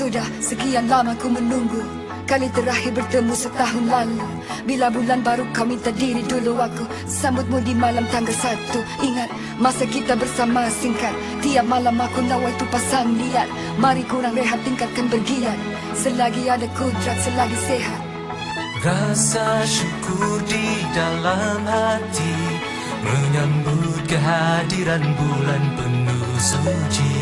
Sudah sekian lama ku menunggu, kali terakhir bertemu setahun lalu. Bila bulan baru kau minta diri dulu, aku sambutmu di malam tanggal 1. Ingat masa kita bersama singkat, tiap malam aku nawai tu pasang liat. Mari kurang rehat, tingkatkan bergiat, selagi ada kudrat, selagi sehat. Rasa syukur di dalam hati menyambut kehadiran bulan penuh suci.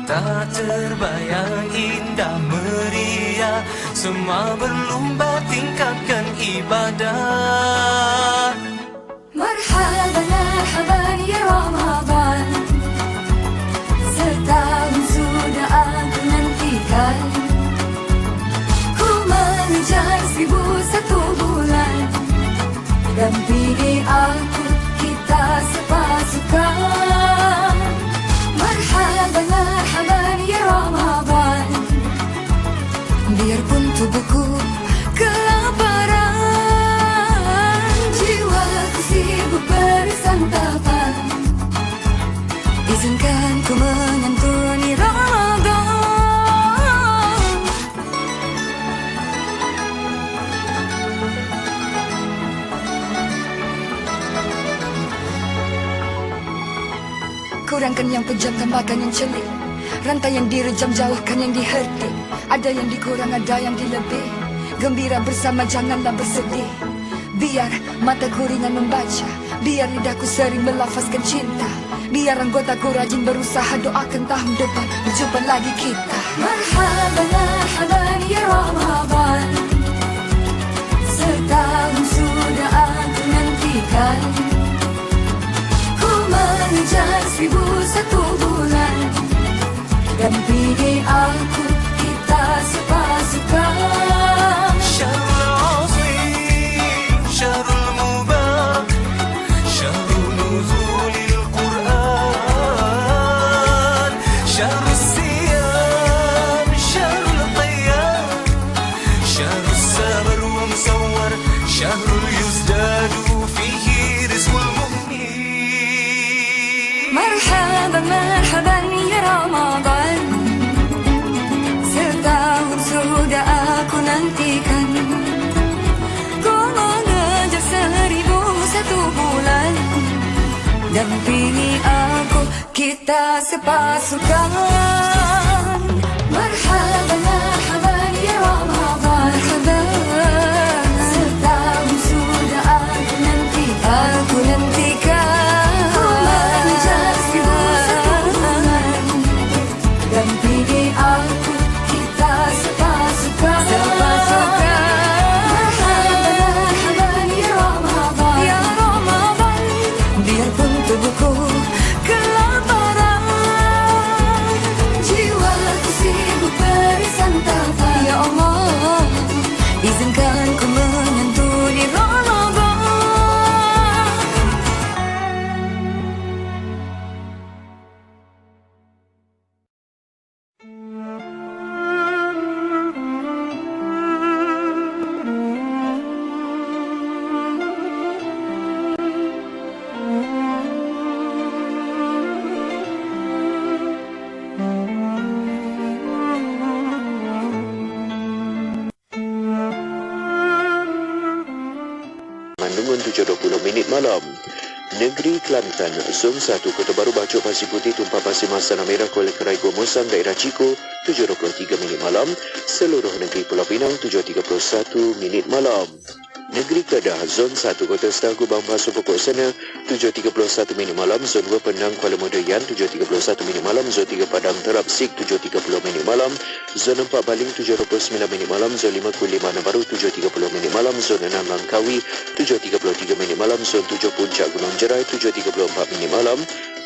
Tak terbayang indah meriah, semua berlumba tingkatkan ibadah. Marhaban, marhaban ya Ramadan, setahun sudah aku nantikan. Ku mengejar 1001 bulan, dampingi aku, kita sepasukan. Marhaban, marhaban ya Ramadan, biarpun tubuhku kelaparan, jiwaku sibuk bersantapan, izinkan ku menyantuni Ramadan. Kurangkan yang kejam, tambahkan yang celik. Rantai yang direjam, jauhkan yang dihertik. Ada yang dikurang, ada yang dilebih. Gembira bersama, janganlah bersedih. Biar mataku ringan membaca, biar lidahku sering melafazkan cinta. Biar anggotaku rajin berusaha, doakan tahun depan berjumpa lagi kita. Marhaban, marhaban ya Ramadan, setahun sudah aku nantikan. Mengejar 1001 bulan, dampingi aku, kita sepasukan. Syahrul azim, syahrul mubarak, syahrul nuzulil Quran, syahrul siyam, syahrul qiyam, syahrul sabar wa musawwar, syahrul yuzdadu fihi rizqul mu'min. Marhaban, marhaban ya Ramadan, setahun sudah aku nantikan. Ku mengejar 1001 bulan, dampingi aku, kita sepasukan. Marhaban, marhaban ya Ramadan, marhaban, setahun sudah aku nantikan. Aku nantikan. Dampingi aku, kita sepasukan. Marhaban, marhaban ya Ramadan, ya Ramadan, biarpun tubuhku kelaparan, jiwaku sibuk bersantapan. Ya Allah, izinkan ku menyantuni Ramadan. Bandungan 7.20 minit malam. Negeri Kelantan, Zon 1, Kota Baru, Bacok, Pasir Putih, Tumpah Pasir Mas, Tanah Merah, Kuala Kerai, Gomosan, Daerah Ciko, 7.23 minit malam. Seluruh negeri Pulau Pinang, 7.31 minit malam. Negeri Kedah, Zon 1, Kota Setah, Gubang, Pasu, Pokok Sana, 7.31 minit malam. Zon 2, Penang, Kuala Modoyan, 7.31 minit malam. Zon 3, Padang Terap Sik, 7.30 minit malam. Zon 4, Baling, 7.29 minit malam. Zon 5, Kulim, Mana Baru, 7.30 minit malam. Zon 6, Langkawi, 7.33 minit malam. Zon 7, Puncak Gunung Jerai, 7.34 minit malam.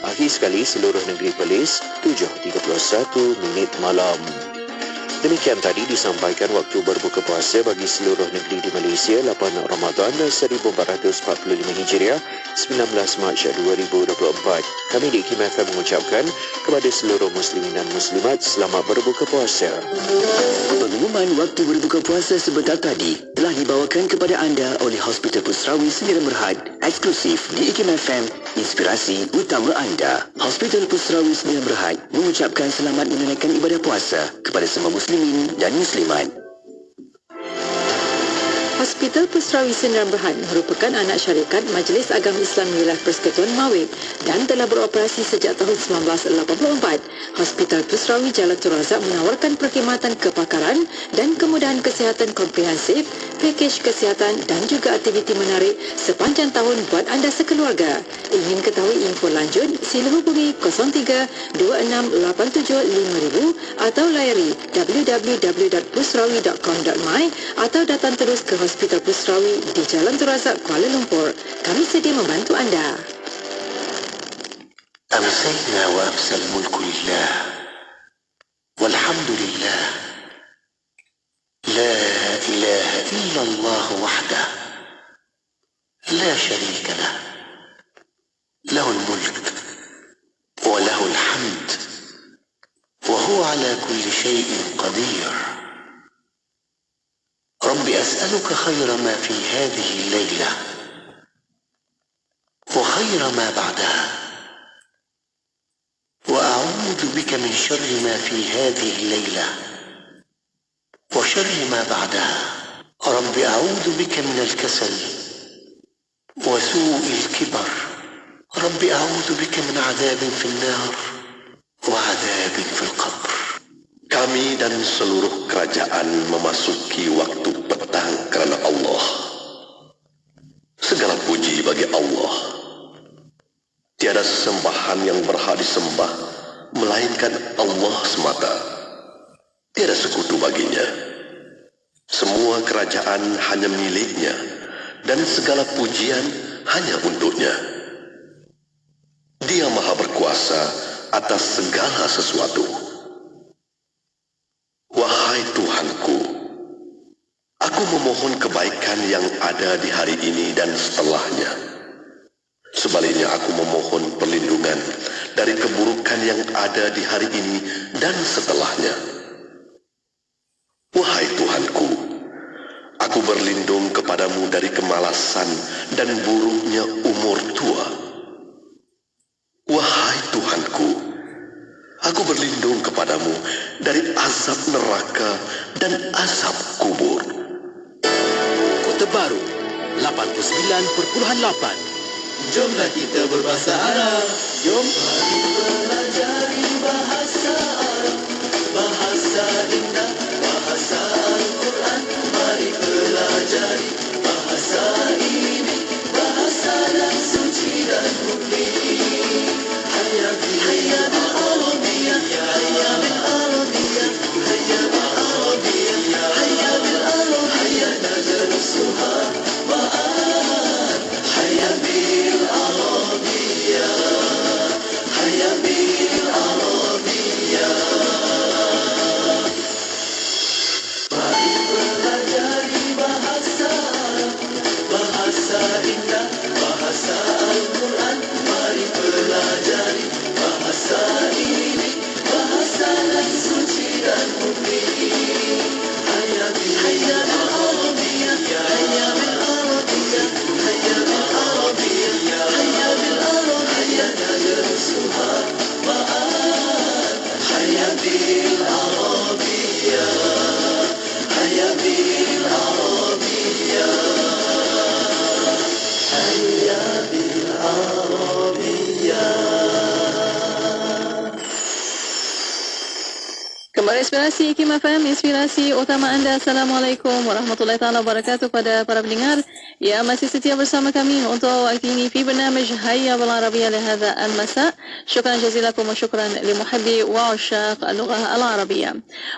Akhir sekali, seluruh negeri Perlis, 7.31 minit malam. Demikian tadi disampaikan waktu berbuka puasa bagi seluruh negeri di Malaysia 8 Ramadan 1445 Hijriah 19 Mac 2024. Kami di Hikmah FM mengucapkan kepada seluruh muslimin dan muslimat selamat berbuka puasa. Pengumuman waktu berbuka puasa sebentar tadi telah dibawakan kepada anda oleh Hospital Pusrawi Sdn Bhd, eksklusif di Hikmah FM, inspirasi utama anda. Hospital Pusrawi Sdn Bhd mengucapkan selamat menunaikan ibadah puasa kepada semua muslimin dan muslimat. Hospital Pusrawi Sdn Bhd merupakan anak syarikat Majlis Agama Islam Wilayah Persekutuan Mawib dan telah beroperasi sejak tahun 1984. Hospital Pusrawi Jalan Tun Razak menawarkan perkhidmatan kepakaran dan kemudahan kesihatan komprehensif, pakej kesihatan dan juga aktiviti menarik sepanjang tahun buat anda sekeluarga. Ingin ketahui info lanjut, sila hubungi 03-2687-5000 atau layari www.pusrawi.com.my atau datang terus ke Hospital Pusrawi di Jalan Tun Razak, Kuala Lumpur. Kami sedia membantu anda. أمسينا وأمسى الملك لله والحمد لله لا إله إلا الله وحده لا شريك له له الملك وله الحمد وهو على كل شيء قدير. رب أسألك خير ما في هذه الليلة وخير ما بعدها، وأعوذ بك من شر ما في هذه الليلة وشر ما بعدها. رب أعوذ بك من الكسل وسوء الكبر. رب أعوذ بك من عذاب في النار وعذاب في القبر. Kami dan seluruh kerajaan memasuki waktu petang kerana Allah. Segala puji bagi Allah. Tiada sesembahan yang berhak disembah melainkan Allah semata. Tiada sekutu baginya. Semua kerajaan hanya miliknya dan segala pujian hanya untuknya. Dia Maha Berkuasa atas segala sesuatu. Wahai Tuhanku, aku memohon kebaikan yang ada di hari ini dan setelahnya. Sebaliknya aku memohon perlindungan dari keburukan yang ada di hari ini dan setelahnya. Wahai Tuhanku, aku berlindung kepadamu dari kemalasan dan buruknya umur tua. Wahai Tuhanku, aku berlindung kepadamu dari azab neraka dan azab kubur. Kota Baru 89.8. Jomlah kita berbahasa Arab. Jom mari pelajari bahasa Arab. Bahasa indah, bahasa Al-Quran. Mari pelajari bahasa ini. Bahasa yang suci dan murni. Hayya bil Arabiyah, hayya bil Arabiyah, hayya bil Arabiyah, hayya bil Arabiyah, hayya nadrusuha ma'an. Hayya bil Arabiyah, hayya bil Arabiyah. Mari pelajari bahasa Arab, bahasa indah, bahasa Al-Quran. Mari pelajari bahasa ini, bahasa yang suci dan murni. Hayya bil Arabiyah, hayya bil Arabiyah, hayya bil Arabiyah, hayya bil Arabiyah, hayya nadrusuha ma'an. Hayya bil Arabiyah, hayya bil Arabiyah, hayya bil Arabiyah. Kembali inspirasi Hikmah FM, inspirasi utama anda. Assalamualaikum warahmatullahi taala wabarakatuh kepada para pendengar yang masih setia bersama kami untuk waktu ini في برنامج هيا بالعربية لهذا المساء. شكرا جزيلا لكم وشكرا لمحبي وعشاق اللغة العربية.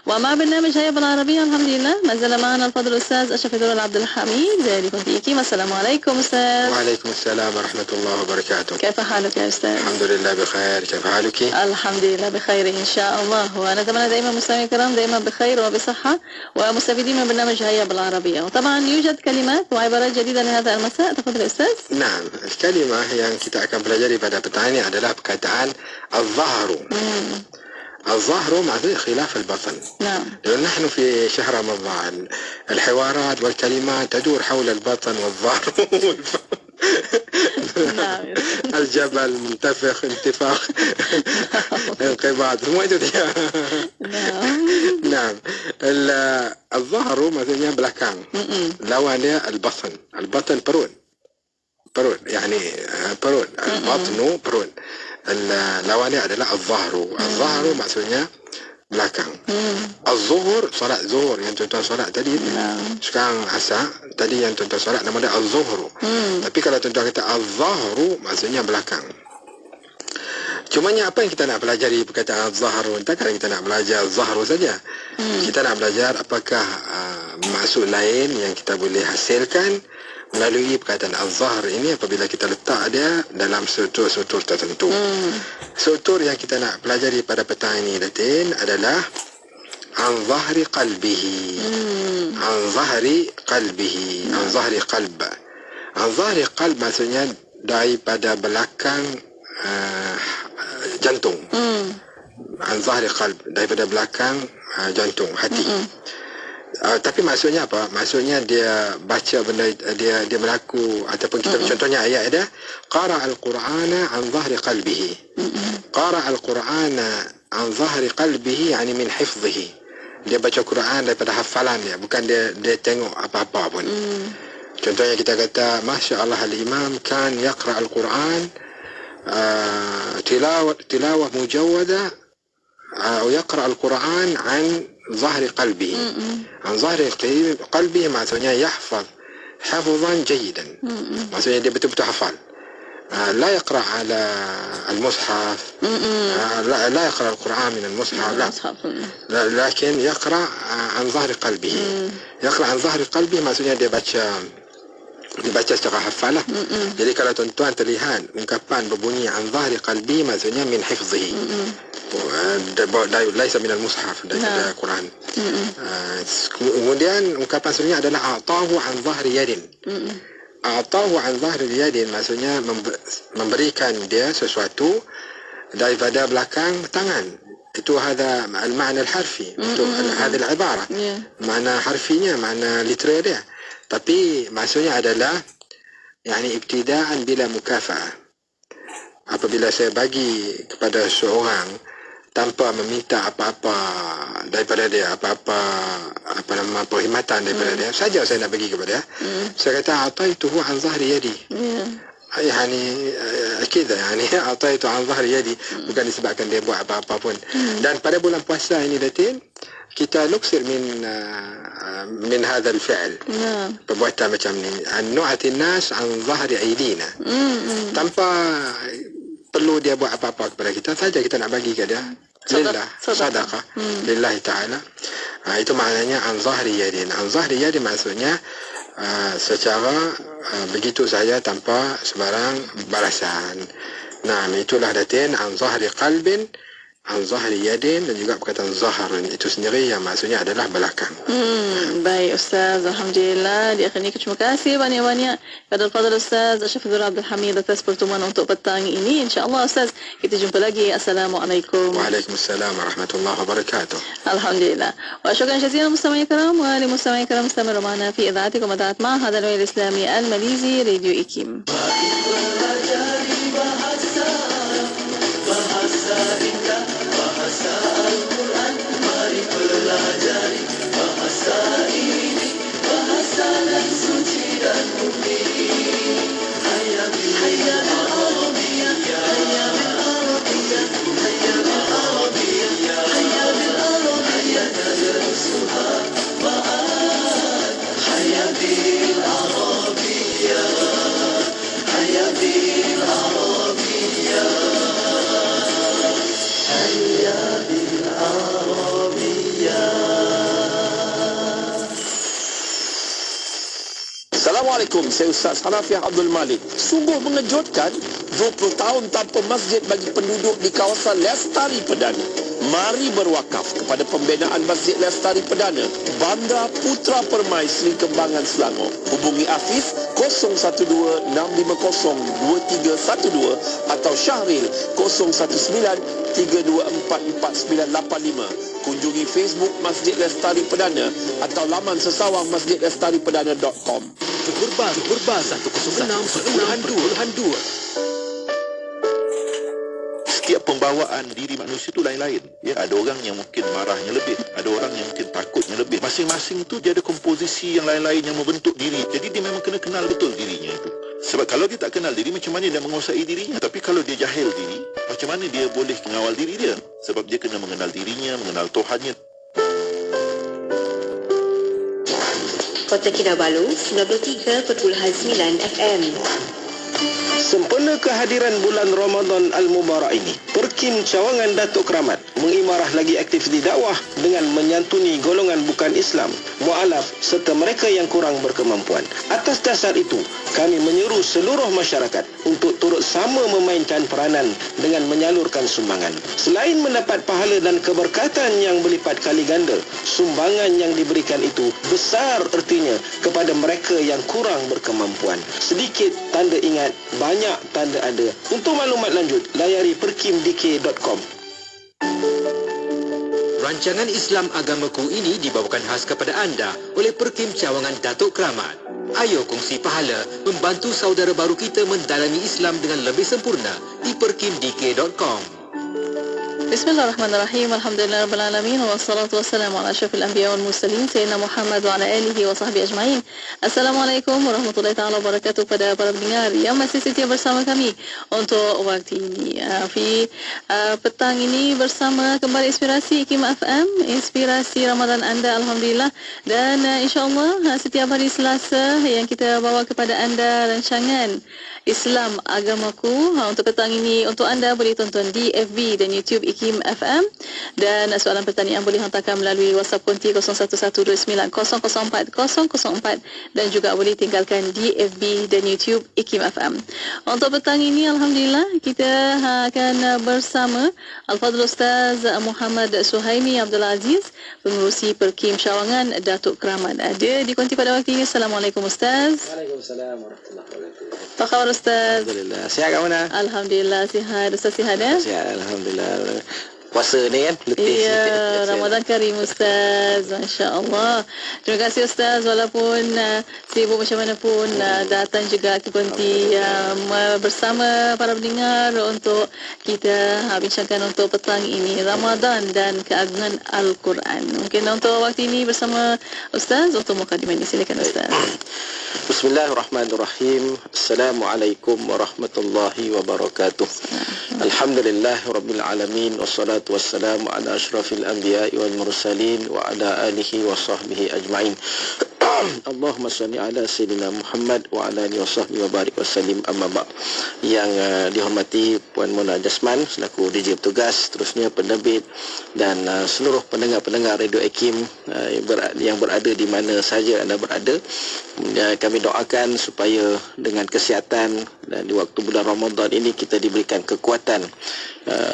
ومع برنامج هيا بالعربية الحمد لله ما زال معنا الفضل الأستاذ أشرف الدول عبد الحميد لكم في إكيما. السلام عليكم أستاذ. وعليكم السلام ورحمة الله وبركاته. كيف حالك يا أستاذ؟ الحمد لله بخير. كيف حالك؟ الحمد لله بخير إن شاء الله. ونتمنى دائما مستمعي الكرام دائما بخير وبصحة ومستفيدين من برنامج هيا بالعربية. وطبعا يوجد كلمات وعبارات جديدة لهذا المساء. تفضل أستاذ. نعم, الكلمة yang kita akan pelajari pada petang ini adalah perkataan al-zahru. الظهر معناه خلاف البطن. نعم. لأن نحن في شهر رمضان الحوارات والكلمات تدور حول البطن والظهر نعم. الجبل منتفخ انتفاخ انقباض semua itu dia. نعم. الظهر maksudnya belakang. lawan dia البطن. البطن perut. perut يعني perut. البطن perut. lawannya adalah al-zahru. Al-zahru maksudnya belakang. Al-zuhur, solat zuhur yang tuan-tuan solat tadi. Sekarang asar, tadi yang tuan-tuan solat nama dia al-zuhru. Tapi kalau tuan-tuan kata al-zahru maksudnya belakang. Cumanya apa yang kita nak pelajari perkataan al-zahru? Takkan kita nak belajar al-zahru saja. Kita nak belajar apakah maksud lain yang kita boleh hasilkan melalui perkataan al-zahr ini apabila kita letak dia dalam struktur-struktur tertentu. Struktur yang kita nak pelajari pada petang ini Datin adalah an zahri qalbihi. An zahri qalbihi. An zahri qalb. An zahri qalb maksudnya daripada belakang jantung. An zahri qalb, daripada belakang jantung, hati. Tapi maksudnya apa? Maksudnya dia baca benda, dia berlaku ataupun kita contohnya ayat dia qara al-Qur'ana an zahri qalbihi. Qara al-Qur'ana an zahri qalbihi yani min hifdhihi. Dia baca Quran daripada hafalan dia, bukan dia tengok apa-apa pun. Contohnya kita kata masya-Allah al-imam kan yaqra al-Quran tilawah mujawwada atau yaqra al-Quran an ظهر قلبه. عن ظهر قلبه maksudnya يحفظ حفظا جيدا. maksudnya dia betul-betul hafal. لا يقرأ على المصحف. لا يقرأ القرآن من المصحف. لا. لكن يقرأ عن ظهر قلبه. يقرأ عن ظهر قلبه maksudnya dia baca secara hafalah. Jadi kalau tuan-tuan terlihat ungkapan berbunyi an zahri qalbi maksudnya min hifzihi. Laisa minal mushaf daripada Quran. Kemudian ungkapan selanjutnya adalah a'tahu an zahri yadin. A'tahu an zahri yadin maksudnya memberikan dia sesuatu daripada belakang tangan. Itu hada al-ma'na al-harfi. Itu hada al-ibara. Makna harfinya, makna literal dia. Tapi maksudnya adalah yani ibtidaan bila mukafa'ah. Apabila saya bagi kepada seorang tanpa meminta apa-apa daripada dia, apa nama perkhidmatan daripada dia, saja saya nak bagi kepada dia, saya kata ataituhu an zahri yadi. Yani kida, yani ataitu an zahri yadi, bukan disebabkan dia buat apa-apa pun. Dan pada bulan puasa ini Datin, kita nuksir min hadha al-fi'l. Perbuatan macam ni. An-nu'ati an-nas an zahri aydina. Tanpa perlu dia buat apa-apa kepada kita, saja kita nak bagi ke dia. Lillah, sadaqah. Lillahi ta'ala. Itu maknanya an zahri yadin. An zahri yadin maksudnya secara begitu saja tanpa sebarang balasan. Nah, itulah Datin an zahri qalbin, an zahri yadin, dan juga perkataan zahrun itu sendiri yang maksudnya adalah belakang. Baik Ustaz, Alhamdulillah. Di akhir ini terima kasih banyak-banyak kepada Fadil Ustaz Syafidhur Abdul Hamid atas pertemuan untuk petang ini. InsyaAllah Ustaz, kita jumpa lagi. Assalamualaikum. Waalaikumsalam warahmatullahi wabarakatuh. Alhamdulillah. وشكرا جزيلا مستمعي الكرام ولمستمعي الكرام استمروا معنا في إذاعتكم إذاعة معهد العلوم الإسلامي الماليزي راديو إيكيم. Bahasa Al-Quran, mari pelajari bahasa ini, bahasa yang suci dan murni. Hayya bil Arabiyyah, hayya bil Arabiyyah, hayya bil Arabiyyah, hayya bil Arabiyyah, tadrusuha ma'an. Hayya bil Arabiyyah, hayya bil Arabiyyah. Assalamualaikum, saya Ustaz Hanafiah Abdul Malik. Sungguh mengejutkan, 20 tahun tanpa masjid bagi penduduk di kawasan Lestari Perdana. Mari berwakaf kepada pembinaan Masjid Lestari Perdana, Bandar Putra Permai, Seri Kembangan, Selangor. Hubungi Hafiz 012-650-2312 atau Syahril 019-324-4985. Kunjungi Facebook Masjid Lestari Perdana atau laman sesawang masjidlestariperdana.com. Suburban 106.2. Setiap pembawaan diri manusia itu lain-lain. Ya, ada orang yang mungkin marahnya lebih, ada orang yang mungkin takutnya lebih. Masing-masing tu dia ada komposisi yang lain-lain yang membentuk diri. Jadi dia memang kena kenal betul dirinya itu. Sebab kalau dia tak kenal diri, macam mana dia menguasai dirinya? Tapi kalau dia jahil diri, macam mana dia boleh mengawal diri dia? Sebab dia kena mengenal dirinya, mengenal Tuhannya. Kota Kinabalu 93.9 FM. Sempena kehadiran bulan Ramadan Al-Mubarak ini, Perkim Cawangan Datuk Keramat mengimarah lagi aktiviti dakwah dengan menyantuni golongan bukan Islam, mualaf serta mereka yang kurang berkemampuan. Atas dasar itu, kami menyeru seluruh masyarakat untuk turut sama memainkan peranan dengan menyalurkan sumbangan. Selain mendapat pahala dan keberkatan yang berlipat kali ganda, sumbangan yang diberikan itu besar ertinya kepada mereka yang kurang berkemampuan. Sedikit tanda ingat, banyak tanda ada. Untuk maklumat lanjut, layari perkimdk.com. Rancangan Islam Agamaku ini dibawakan khas kepada anda oleh Perkim Cawangan Datuk Keramat. Ayo kongsi pahala membantu saudara baru kita mendalami Islam dengan lebih sempurna di perkimdk.com. Bismillahirrahmanirrahim. Alhamdulillahirrahmanirrahim. Wassalatu wassalamu ala asyrafil anbiya wal mursalin Sayyidina Muhammad wa ala alihi wa sahbihi ajma'in. Assalamualaikum warahmatullahi ta'ala wabarakatuh kepada para pendengar yang masih setia bersama kami untuk waktu ini. Petang ini bersama kembali Inspirasi IKIM FM, Inspirasi Ramadan anda, Alhamdulillah. Dan insyaAllah setiap hari Selasa yang kita bawa kepada anda rancangan Islam Agamaku. Untuk petang ini, untuk anda boleh tonton di FB dan YouTube IKIM FM, dan soalan pertanyaan boleh hantarkan melalui WhatsApp konti 0112900404 dan juga boleh tinggalkan di FB dan YouTube IKIM FM. Untuk petang ini, Alhamdulillah, kita akan bersama Al-Fadhil Ustaz Muhammad Suhaimi Abdul Aziz, pengurusi Perkim Cawangan Datuk Keramat. Ada di konti pada waktu ini. Assalamualaikum Ustaz. Waalaikumsalam warahmatullahi wabarakatuh. Apa khabar Ustaz? Alhamdulillah. Sihat kat mana? Alhamdulillah sihat. Ustaz sihat ya? Sihat, alhamdulillah. Puasa ni kan, letih. Iya, Ramadan Karim Ustaz. Masya-Allah. Terima kasih Ustaz, walaupun sibuk macam mana pun datang juga ke konti bersama para pendengar untuk kita bincangkan untuk petang ini Ramadan dan keagungan Al-Quran. Mungkin untuk waktu ini bersama Ustaz untuk mukadimah ini. Silakan Ustaz. Bismillahirrahmanirrahim. Assalamualaikum warahmatullahi wabarakatuh. Alhamdulillah rabbil alamin, wassalatu wassalamu ala asyrafil anbiya'i wal mursalin wa ala alihi wa sahbihi ajma'in. Allahumma salli ala Sayyidina Muhammad wa ala alihi wa sahbihi wa barik wa sallim, amma ba'. Yang dihormati Puan Mona Jasman selaku DJ Petugas, terusnya penerbit dan seluruh pendengar-pendengar Radio IKIM yang berada di mana saja anda berada. Kami doakan supaya dengan kesihatan dan di waktu bulan Ramadan ini kita diberikan kekuatan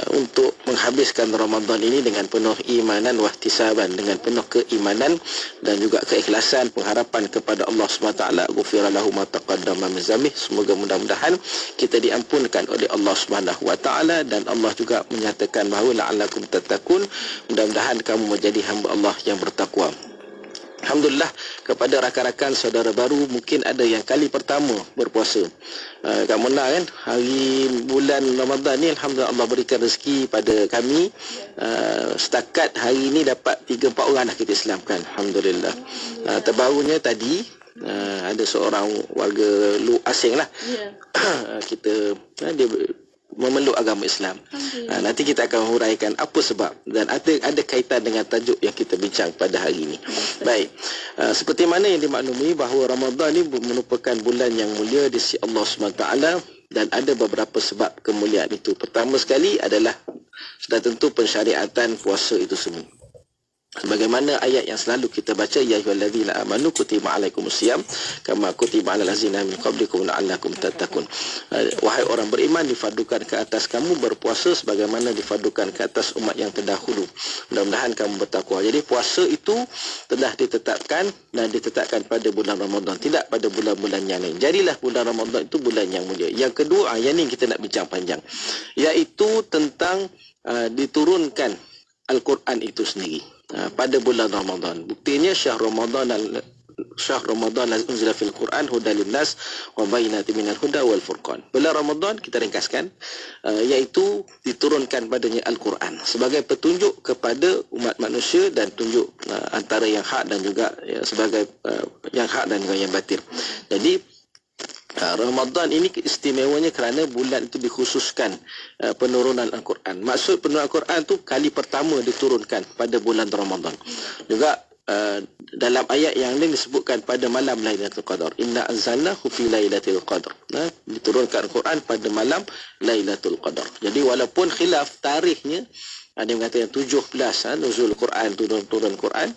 untuk menghabiskan Ramadan ini dengan penuh imanan wahtisaban, dengan penuh keimanan dan juga keikhlasan, pengharapan kepada Allah SWT. Ghufira lahu ma taqaddama min dzambih. Semoga mudah-mudahan kita diampunkan oleh Allah SWT, dan Allah juga menyatakan bahawa la'allakum tattaqun, mudah-mudahan kamu menjadi hamba Allah yang bertakwa. Alhamdulillah, kepada rakan-rakan saudara baru mungkin ada yang kali pertama berpuasa. Kak Mona kan, hari bulan Ramadan ni Alhamdulillah Allah berikan rezeki pada kami. Setakat hari ni dapat 3-4 orang dah kita Islamkan, Alhamdulillah. Terbarunya tadi ada seorang warga asing lah. Kita dia memeluk agama Islam. Nanti kita akan huraikan apa sebab dan ada kaitan dengan tajuk yang kita bincang pada hari ini. Baik, seperti mana yang dimaklumi bahawa Ramadan ini merupakan bulan yang mulia di sisi Allah SWT, dan ada beberapa sebab kemuliaan itu. Pertama sekali adalah sudah tentu pensyariatan puasa itu semua. Sebagaimana ayat yang selalu kita baca, ya ayyuhallazina amanu kutiba alaikumusiyam kama kutiba alal ladzina min qablikum la'allakum tattaqun. Wahai orang beriman, difardukan ke atas kamu berpuasa sebagaimana difardukan ke atas umat yang terdahulu. Mudah-mudahan kamu bertakwa. Jadi puasa itu telah ditetapkan dan ditetapkan pada bulan Ramadan, tidak pada bulan-bulan yang lain. Jadilah bulan Ramadan itu bulan yang mulia. Yang kedua, yang ini kita nak bincang panjang, iaitu tentang diturunkan Al-Quran itu sendiri pada bulan Ramadan. Buktinya syahr Ramadan unzila fil Quran hudan linnas wa bayyinatin minal huda wal furqan. Bulan Ramadan kita ringkaskan iaitu diturunkan padanya Al-Quran sebagai petunjuk kepada umat manusia dan tunjuk antara yang hak dan juga sebagai yang hak dan juga yang batil. Jadi Ramadan ini istimewanya kerana bulan itu dikhususkan penurunan Al-Quran. Maksud penurunan Al-Quran itu kali pertama diturunkan pada bulan Ramadan. Juga dalam ayat yang lain disebutkan pada malam Lailatul Qadar. Inna anzalnahu fi Lailatul Qadar. Diturunkan Al-Quran pada malam Lailatul Qadar. Jadi walaupun khilaf tarikhnya, ada yang mengatakan 17 nuzul Quran, turun Quran.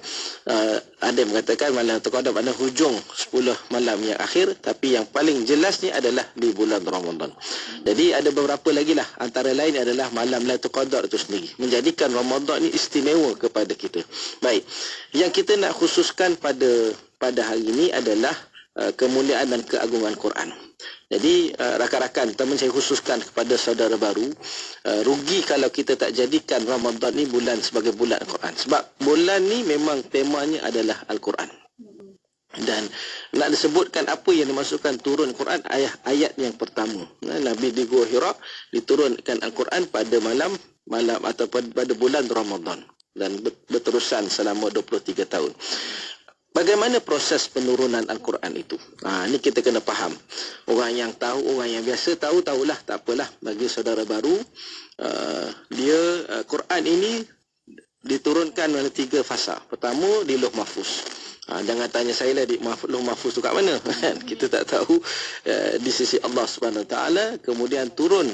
Ada yang mengatakan malam Lailatul Qadar pada hujung 10 malam yang akhir, tapi yang paling jelas ni adalah di bulan Ramadan. Jadi ada beberapa lagi lah, antara lain adalah malam Lailatul Qadar itu sendiri, menjadikan Ramadan ni istimewa kepada kita. Baik, yang kita nak khususkan pada hari ini adalah kemuliaan dan keagungan Quran. Jadi rakan-rakan, teman saya khususkan kepada saudara baru, rugi kalau kita tak jadikan Ramadan ni bulan sebagai bulan Al-Quran. Sebab bulan ni memang temanya adalah Al-Quran. Dan nak disebutkan apa yang dimasukkan turun Quran, ayat yang pertama. Nabi di Gua Hira diturunkan Al-Quran pada malam atau pada bulan Ramadan dan berterusan selama 23 tahun. Bagaimana proses penurunan Al-Quran itu? Ini kita kena faham. Orang yang tahu, orang yang biasa tahulah, tak apalah. Bagi saudara baru, Quran ini diturunkan oleh 3 fasa. Pertama, di Lauh Mahfuz. Jangan tanya saya lah di Lauh Mahfuz tu kat mana. Kita tak tahu. Di sisi Allah Subhanahu Wa Taala. Kemudian turun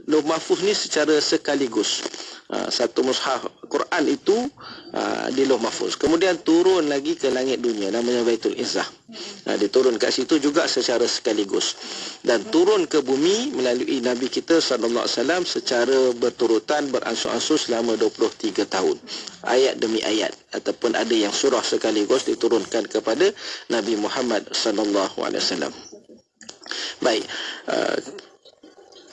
Lauh Mahfuz ni secara sekaligus. Satu mushaf Quran itu di Lauh Mahfuz. Kemudian turun lagi ke langit dunia, namanya Baitul Izzah. Diturun kat situ juga secara sekaligus. Dan turun ke bumi melalui Nabi kita SAW secara berturutan, beransur-ansur selama 23 tahun. Ayat demi ayat, ataupun ada yang surah sekaligus diturunkan kepada Nabi Muhammad SAW. Baik,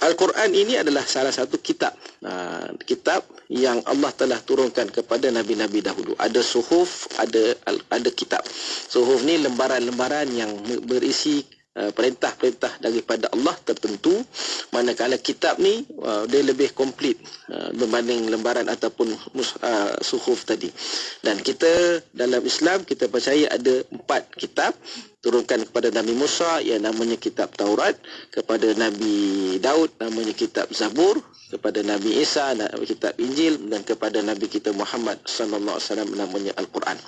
Al-Quran ini adalah salah satu kitab yang Allah telah turunkan kepada nabi-nabi dahulu. Ada suhuf, ada kitab. Suhuf ni lembaran-lembaran yang berisi perintah-perintah daripada Allah tertentu, manakala kitab ni dia lebih komplit berbanding lembaran ataupun suhuf tadi. Dan kita dalam Islam kita percaya ada 4 kitab turunkan kepada Nabi Musa, yang namanya kitab Taurat, kepada Nabi Daud namanya kitab Zabur, kepada Nabi Isa kitab Injil, dan kepada Nabi kita Muhammad sallallahu alaihi wasallam namanya Al-Quran.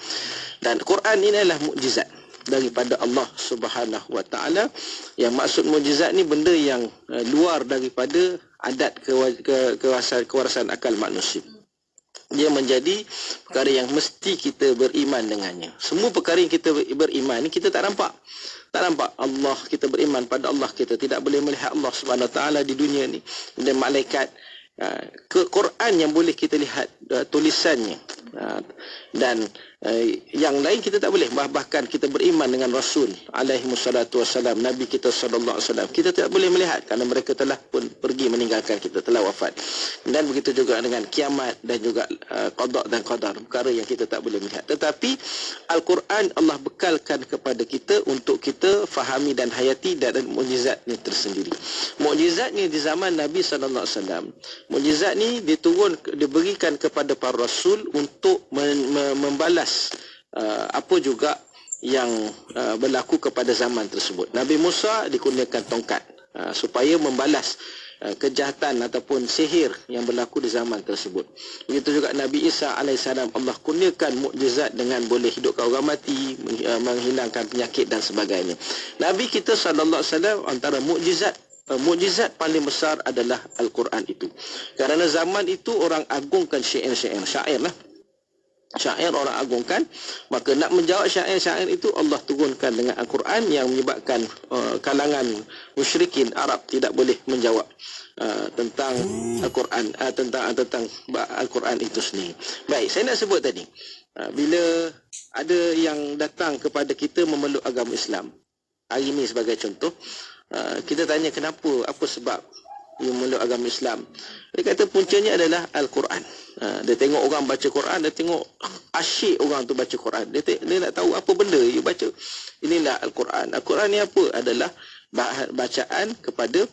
Dan Quran ini adalah mukjizat daripada Allah Subhanahu Wa Taala. Yang maksud mukjizat ni benda yang luar daripada adat kewarasan akal manusia. Dia menjadi perkara yang mesti kita beriman dengannya. Semua perkara yang kita beriman ni kita tak nampak. Tak nampak Allah, kita beriman pada Allah, kita tidak boleh melihat Allah Subhanahu Wa Taala di dunia ni. Dan malaikat, Quran yang boleh kita lihat tulisannya, dan yang lain kita tak boleh. Bahkan kita beriman dengan Rasul alaihi wassalatu wassalam, Nabi kita sallallahu alaihi wasallam, kita tidak boleh melihat kerana mereka telah pun pergi meninggalkan kita, telah wafat. Dan begitu juga dengan kiamat dan juga qada dan qadar, perkara yang kita tak boleh melihat. Tetapi Al-Quran Allah bekalkan kepada kita untuk kita fahami dan hayati, dan mukjizatnya tersendiri. Mukjizatnya di zaman Nabi sallallahu alaihi wasallam, mukjizat ni diberikan kepada para rasul untuk membalas apa juga yang berlaku kepada zaman tersebut. Nabi Musa dikurniakan tongkat supaya membalas kejahatan ataupun sihir yang berlaku di zaman tersebut. Begitu juga Nabi Isa alaihissalam, Allah kurniakan mukjizat dengan boleh hidupkan orang mati, menghilangkan penyakit dan sebagainya. Nabi kita sallallahu alaihi wasallam, antara mukjizat paling besar adalah Al-Quran itu. Kerana zaman itu orang agungkan syair lah. syair orang agungkan, maka nak menjawab syair-syair itu Allah turunkan dengan Al-Quran yang menyebabkan kalangan musyrikin Arab tidak boleh menjawab tentang Al-Quran, tentang Al-Quran itu sendiri. Baik, saya nak sebut tadi, bila ada yang datang kepada kita memeluk agama Islam, hari ini sebagai contoh, kita tanya kenapa, apa sebab dia memeluk agama Islam. Dia kata puncanya adalah Al-Quran. Dia tengok orang baca Quran, dia tengok asyik orang tu baca Quran. Dia nak tahu apa benda dia baca. Inilah Al-Quran. Al-Quran ni apa? Adalah bacaan kepada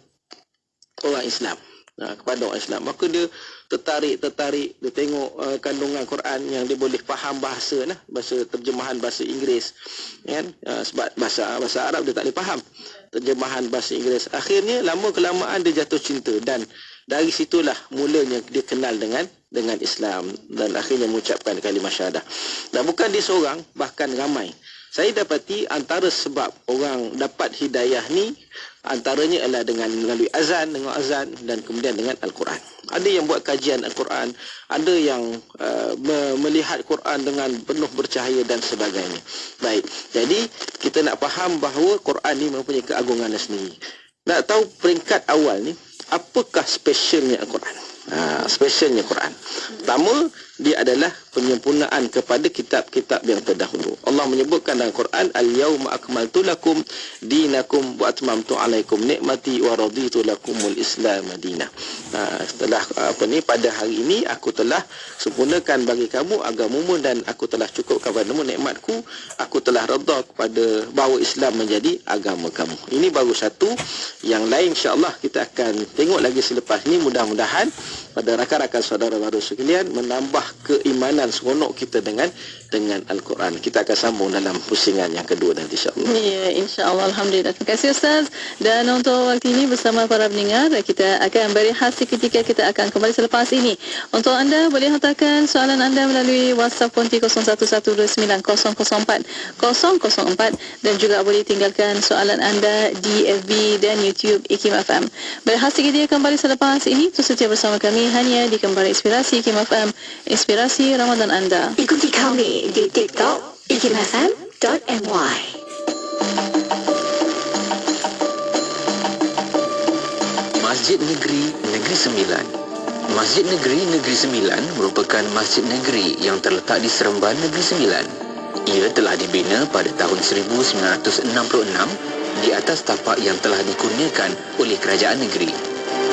orang Islam. Kepada orang Islam. Maka dia tertarik. Dia tengok kandungan Quran yang dia boleh faham bahasa terjemahan bahasa Inggeris. Kan? Sebab bahasa Arab dia tak boleh faham terjemahan bahasa Inggeris. Akhirnya lama-kelamaan dia jatuh cinta, dan dari situlah mulanya dia kenal dengan Islam dan akhirnya mengucapkan kalimah syahadah. Dan bukan dia seorang, bahkan ramai. Saya dapati antara sebab orang dapat hidayah ni antaranya adalah melalui azan, dan kemudian dengan Al-Quran. Ada yang buat kajian Al-Quran, ada yang melihat Quran dengan penuh bercahaya dan sebagainya. Baik, jadi kita nak faham bahawa Quran ni mempunyai keagungan sendiri. Nak tahu peringkat awal ni, apakah spesialnya Al-Quran? Spesialnya Quran. Pertama, dia adalah penyempurnaan kepada kitab-kitab yang terdahulu. Allah menyebutkan dalam Quran, Al-yawma akmaltu lakum dinakum wa atmamtu alaikum nikmati wa raditu lakumul Islam madinah. Setelah pada hari ini aku telah sempurnakan bagi kamu agamamu dan aku telah cukupkan padamu nikmatku. Aku telah redha kepada bahawa Islam menjadi agama kamu. Ini baru satu. Yang lain insya-Allah kita akan tengok lagi selepas ini. Mudah-mudahan pada rakan-rakan saudara baru sekalian menambah keimanan seronok kita dengan Al-Quran. Kita akan sambung dalam pusingan yang kedua nanti insya-Allah. Ya, insya-Allah. Alhamdulillah. Terima kasih Ustaz. Dan untuk waktu ini bersama para pendengar, kita akan berehat seketika. Kita akan kembali selepas ini. Untuk anda boleh hantarkan soalan anda melalui WhatsApp konti 01129004 dan juga boleh tinggalkan soalan anda di FB dan YouTube IKIM FM. Berehat seketika kembali selepas ini. Terus setia bersama kami hanya di Kembara Inspirasi IKIM FM. Inspirasi Ramadan anda. Ikuti kami di TikTok ikimfm.my. Masjid Negeri Negeri Sembilan. Masjid Negeri Negeri Sembilan merupakan masjid negeri yang terletak di Seremban Negeri Sembilan. Ia telah dibina pada tahun 1966 di atas tapak yang telah dikurniakan oleh kerajaan negeri.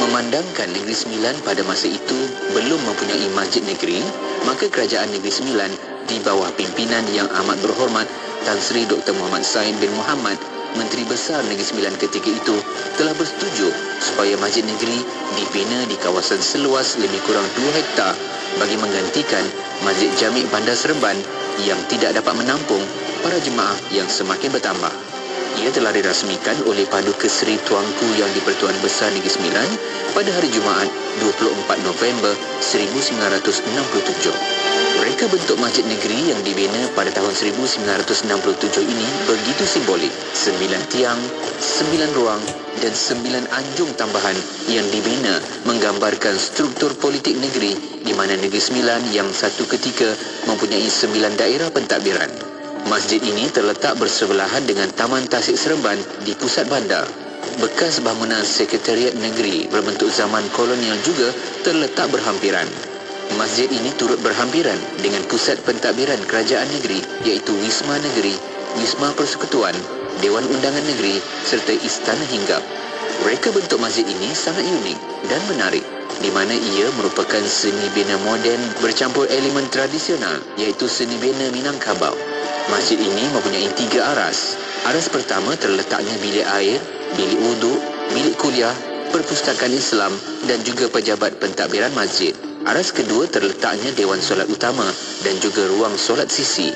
Memandangkan Negeri Sembilan pada masa itu belum mempunyai masjid negeri, maka kerajaan Negeri Sembilan di bawah pimpinan yang amat berhormat Tan Sri Dr. Muhammad Said bin Muhammad, Menteri Besar Negeri Sembilan ketika itu, telah bersetuju supaya masjid negeri dibina di kawasan seluas lebih kurang 2 hektar bagi menggantikan Masjid Jami' Bandar Seremban yang tidak dapat menampung para jemaah yang semakin bertambah. Ia telah dirasmikan oleh Paduka Seri Tuanku Yang di-Pertuan Besar Negeri Sembilan pada hari Jumaat 24 November 1967. Reka bentuk masjid negeri yang dibina pada tahun 1967 ini begitu simbolik. 9 tiang, 9 ruang dan 9 anjung tambahan yang dibina menggambarkan struktur politik negeri di mana Negeri Sembilan yang satu ketika mempunyai 9 daerah pentadbiran. Masjid ini terletak bersebelahan dengan Taman Tasik Seremban di pusat bandar. Bekas bangunan Sekretariat Negeri berbentuk zaman kolonial juga terletak berhampiran. Masjid ini turut berhampiran dengan pusat pentadbiran kerajaan negeri iaitu Wisma Negeri, Wisma Persekutuan, Dewan Undangan Negeri serta Istana Hinggap. Reka bentuk masjid ini sangat unik dan menarik di mana ia merupakan seni bina moden bercampur elemen tradisional iaitu seni bina Minangkabau. Masjid ini mempunyai 3 aras. Aras pertama terletaknya bilik air, bilik wuduk, bilik kuliah, perpustakaan Islam dan juga pejabat pentadbiran masjid. Aras kedua terletaknya Dewan Solat Utama dan juga ruang solat sisi.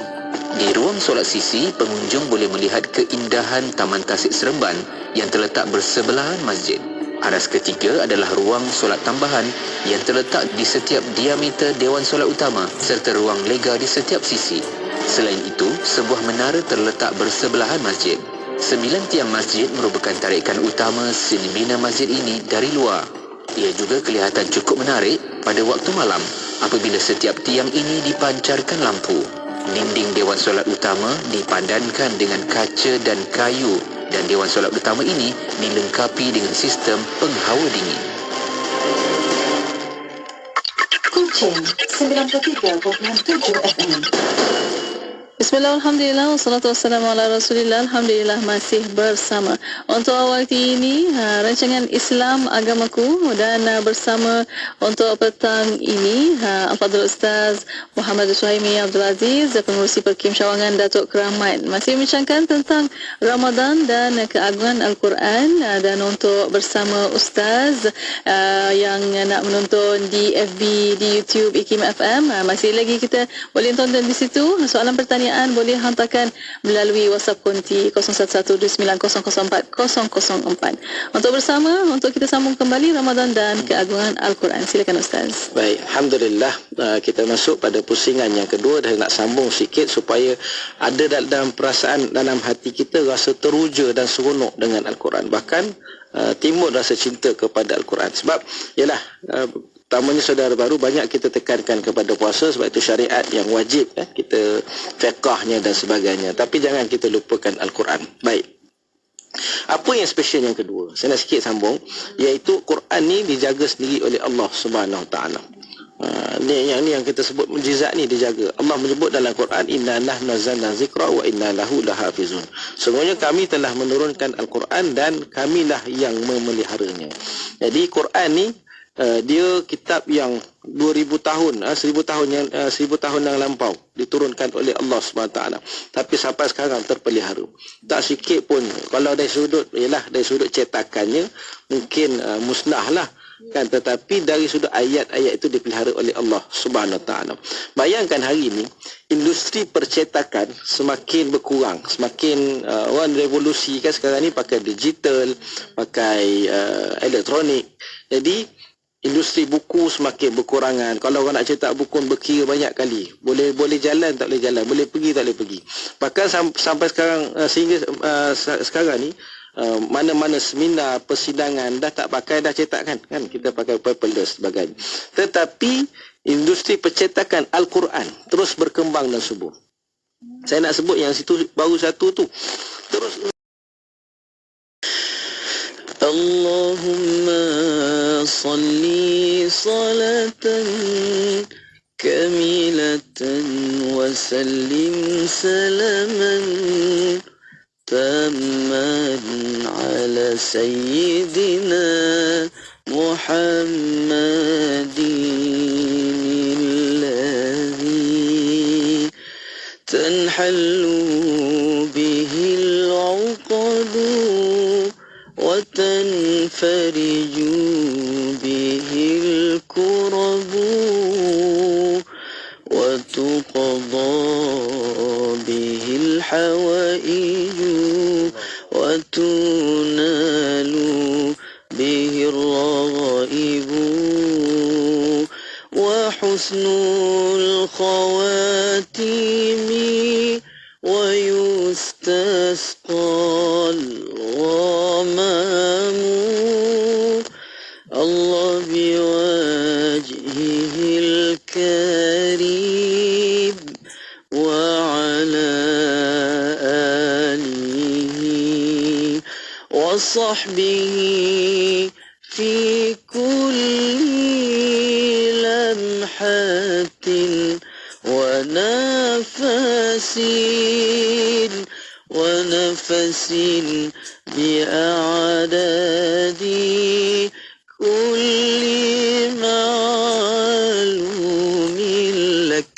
Di ruang solat sisi, pengunjung boleh melihat keindahan Taman Tasik Seremban yang terletak bersebelahan masjid. Aras ketiga adalah ruang solat tambahan yang terletak di setiap diameter Dewan Solat Utama serta ruang lega di setiap sisi. Selain itu, sebuah menara terletak bersebelahan masjid. 9 tiang masjid merupakan tarikan utama seni bina masjid ini dari luar. Ia juga kelihatan cukup menarik pada waktu malam apabila setiap tiang ini dipancarkan lampu. Dinding Dewan Solat Utama dipadankan dengan kaca dan kayu dan Dewan Solat Utama ini dilengkapi dengan sistem penghawa dingin. Kuching 93.7 FM. Bismillah, alhamdulillah, wassalatu wassalamu ala rasulillah. Alhamdulillah masih bersama untuk waktu ini rancangan Islam Agamaku dan bersama untuk petang ini Al-Fadhil Ustaz Muhammad Suhaimi Abdul Aziz, Pengurusi Perkim Syawangan Datuk Keramat, masih membincangkan tentang Ramadan dan keagungan Al-Quran. Dan untuk bersama Ustaz yang nak menonton di FB, di YouTube IKIM FM, masih lagi kita boleh tonton di situ. Soalan pertanyaan boleh hantarkan melalui WhatsApp konti 0112900404. Untuk bersama, untuk kita sambung kembali Ramadan dan keagungan Al-Quran. Silakan Ustaz. Baik, alhamdulillah, kita masuk pada pusingan yang kedua dan nak sambung sikit supaya ada dalam perasaan dalam hati kita rasa teruja dan seronok dengan Al-Quran. Bahkan timbul rasa cinta kepada Al-Quran. Sebab ialah utamanya saudara baru, banyak kita tekankan kepada puasa sebab itu syariat yang wajib, kita fiqahnya dan sebagainya, tapi jangan kita lupakan Al-Quran. Baik, apa yang special yang kedua, saya nak sikit sambung, iaitu Quran ni dijaga sendiri oleh Allah Subhanahu Wa Taala. Ni yang kita sebut mukjizat ni dijaga. Allah menyebut dalam Quran, inna nahnu nazzalna dzikra wa inna lahu lahafizun. Sebenarnya kami telah menurunkan Al-Quran dan kamilah yang memeliharanya. Jadi Quran ni dia kitab yang 2000 tahun, 1000 tahun yang lampau diturunkan oleh Allah SWT. Tapi sampai sekarang terpelihara. Tak sikit pun, kalau dari sudut cetakannya mungkin musnah lah kan, tetapi dari sudut ayat-ayat itu dipelihara oleh Allah Subhanahu Wa Taala. Bayangkan hari ini industri percetakan semakin berkurang, semakin orang revolusi kan sekarang ni pakai digital, pakai elektronik. Jadi industri buku semakin berkurangan. Kalau orang nak cetak buku berkira banyak kali. Boleh jalan tak boleh jalan, boleh pergi tak boleh pergi. Bahkan sampai sekarang sehingga sekarang ni mana-mana seminar, persidangan dah tak pakai dah cetak kan kita pakai paperless sebagainya. Tetapi industri percetakan Al-Quran terus berkembang dan subur. Saya nak sebut yang situ baru satu tu. Terus Allahumma salli salatan kamilatan wa sallim salaman tamman ala sayyidina Muhammadin alladhi tanhallu bihi al-uqadu وتنفرج به الكرب وتقضى به الحوائج وتنال به الرغائب وحسن الخواتيم ويستسقى الغمام الله بوجهه الكريم وعلى آله وصحبه في كل لمحة ونفس بأعداد كل معلوم لك.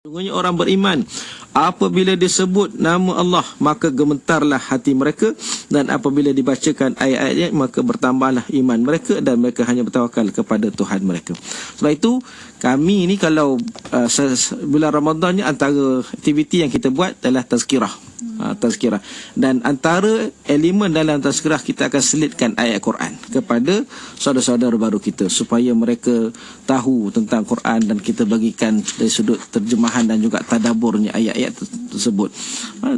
Sungguhnya orang beriman apabila disebut nama Allah maka gemetarlah hati mereka, dan apabila dibacakan ayat-ayat maka bertambahlah iman mereka dan mereka hanya bertawakal kepada Tuhan mereka. Sebab itu kami ni kalau bulan Ramadan ni antara aktiviti yang kita buat adalah tazkirah. tazkirah. Dan antara elemen dalam tazkirah, kita akan selitkan ayat Quran kepada saudara-saudara baru kita supaya mereka tahu tentang Quran, dan kita bagikan dari sudut terjemahan dan juga tadaburnya ayat-ayat tersebut.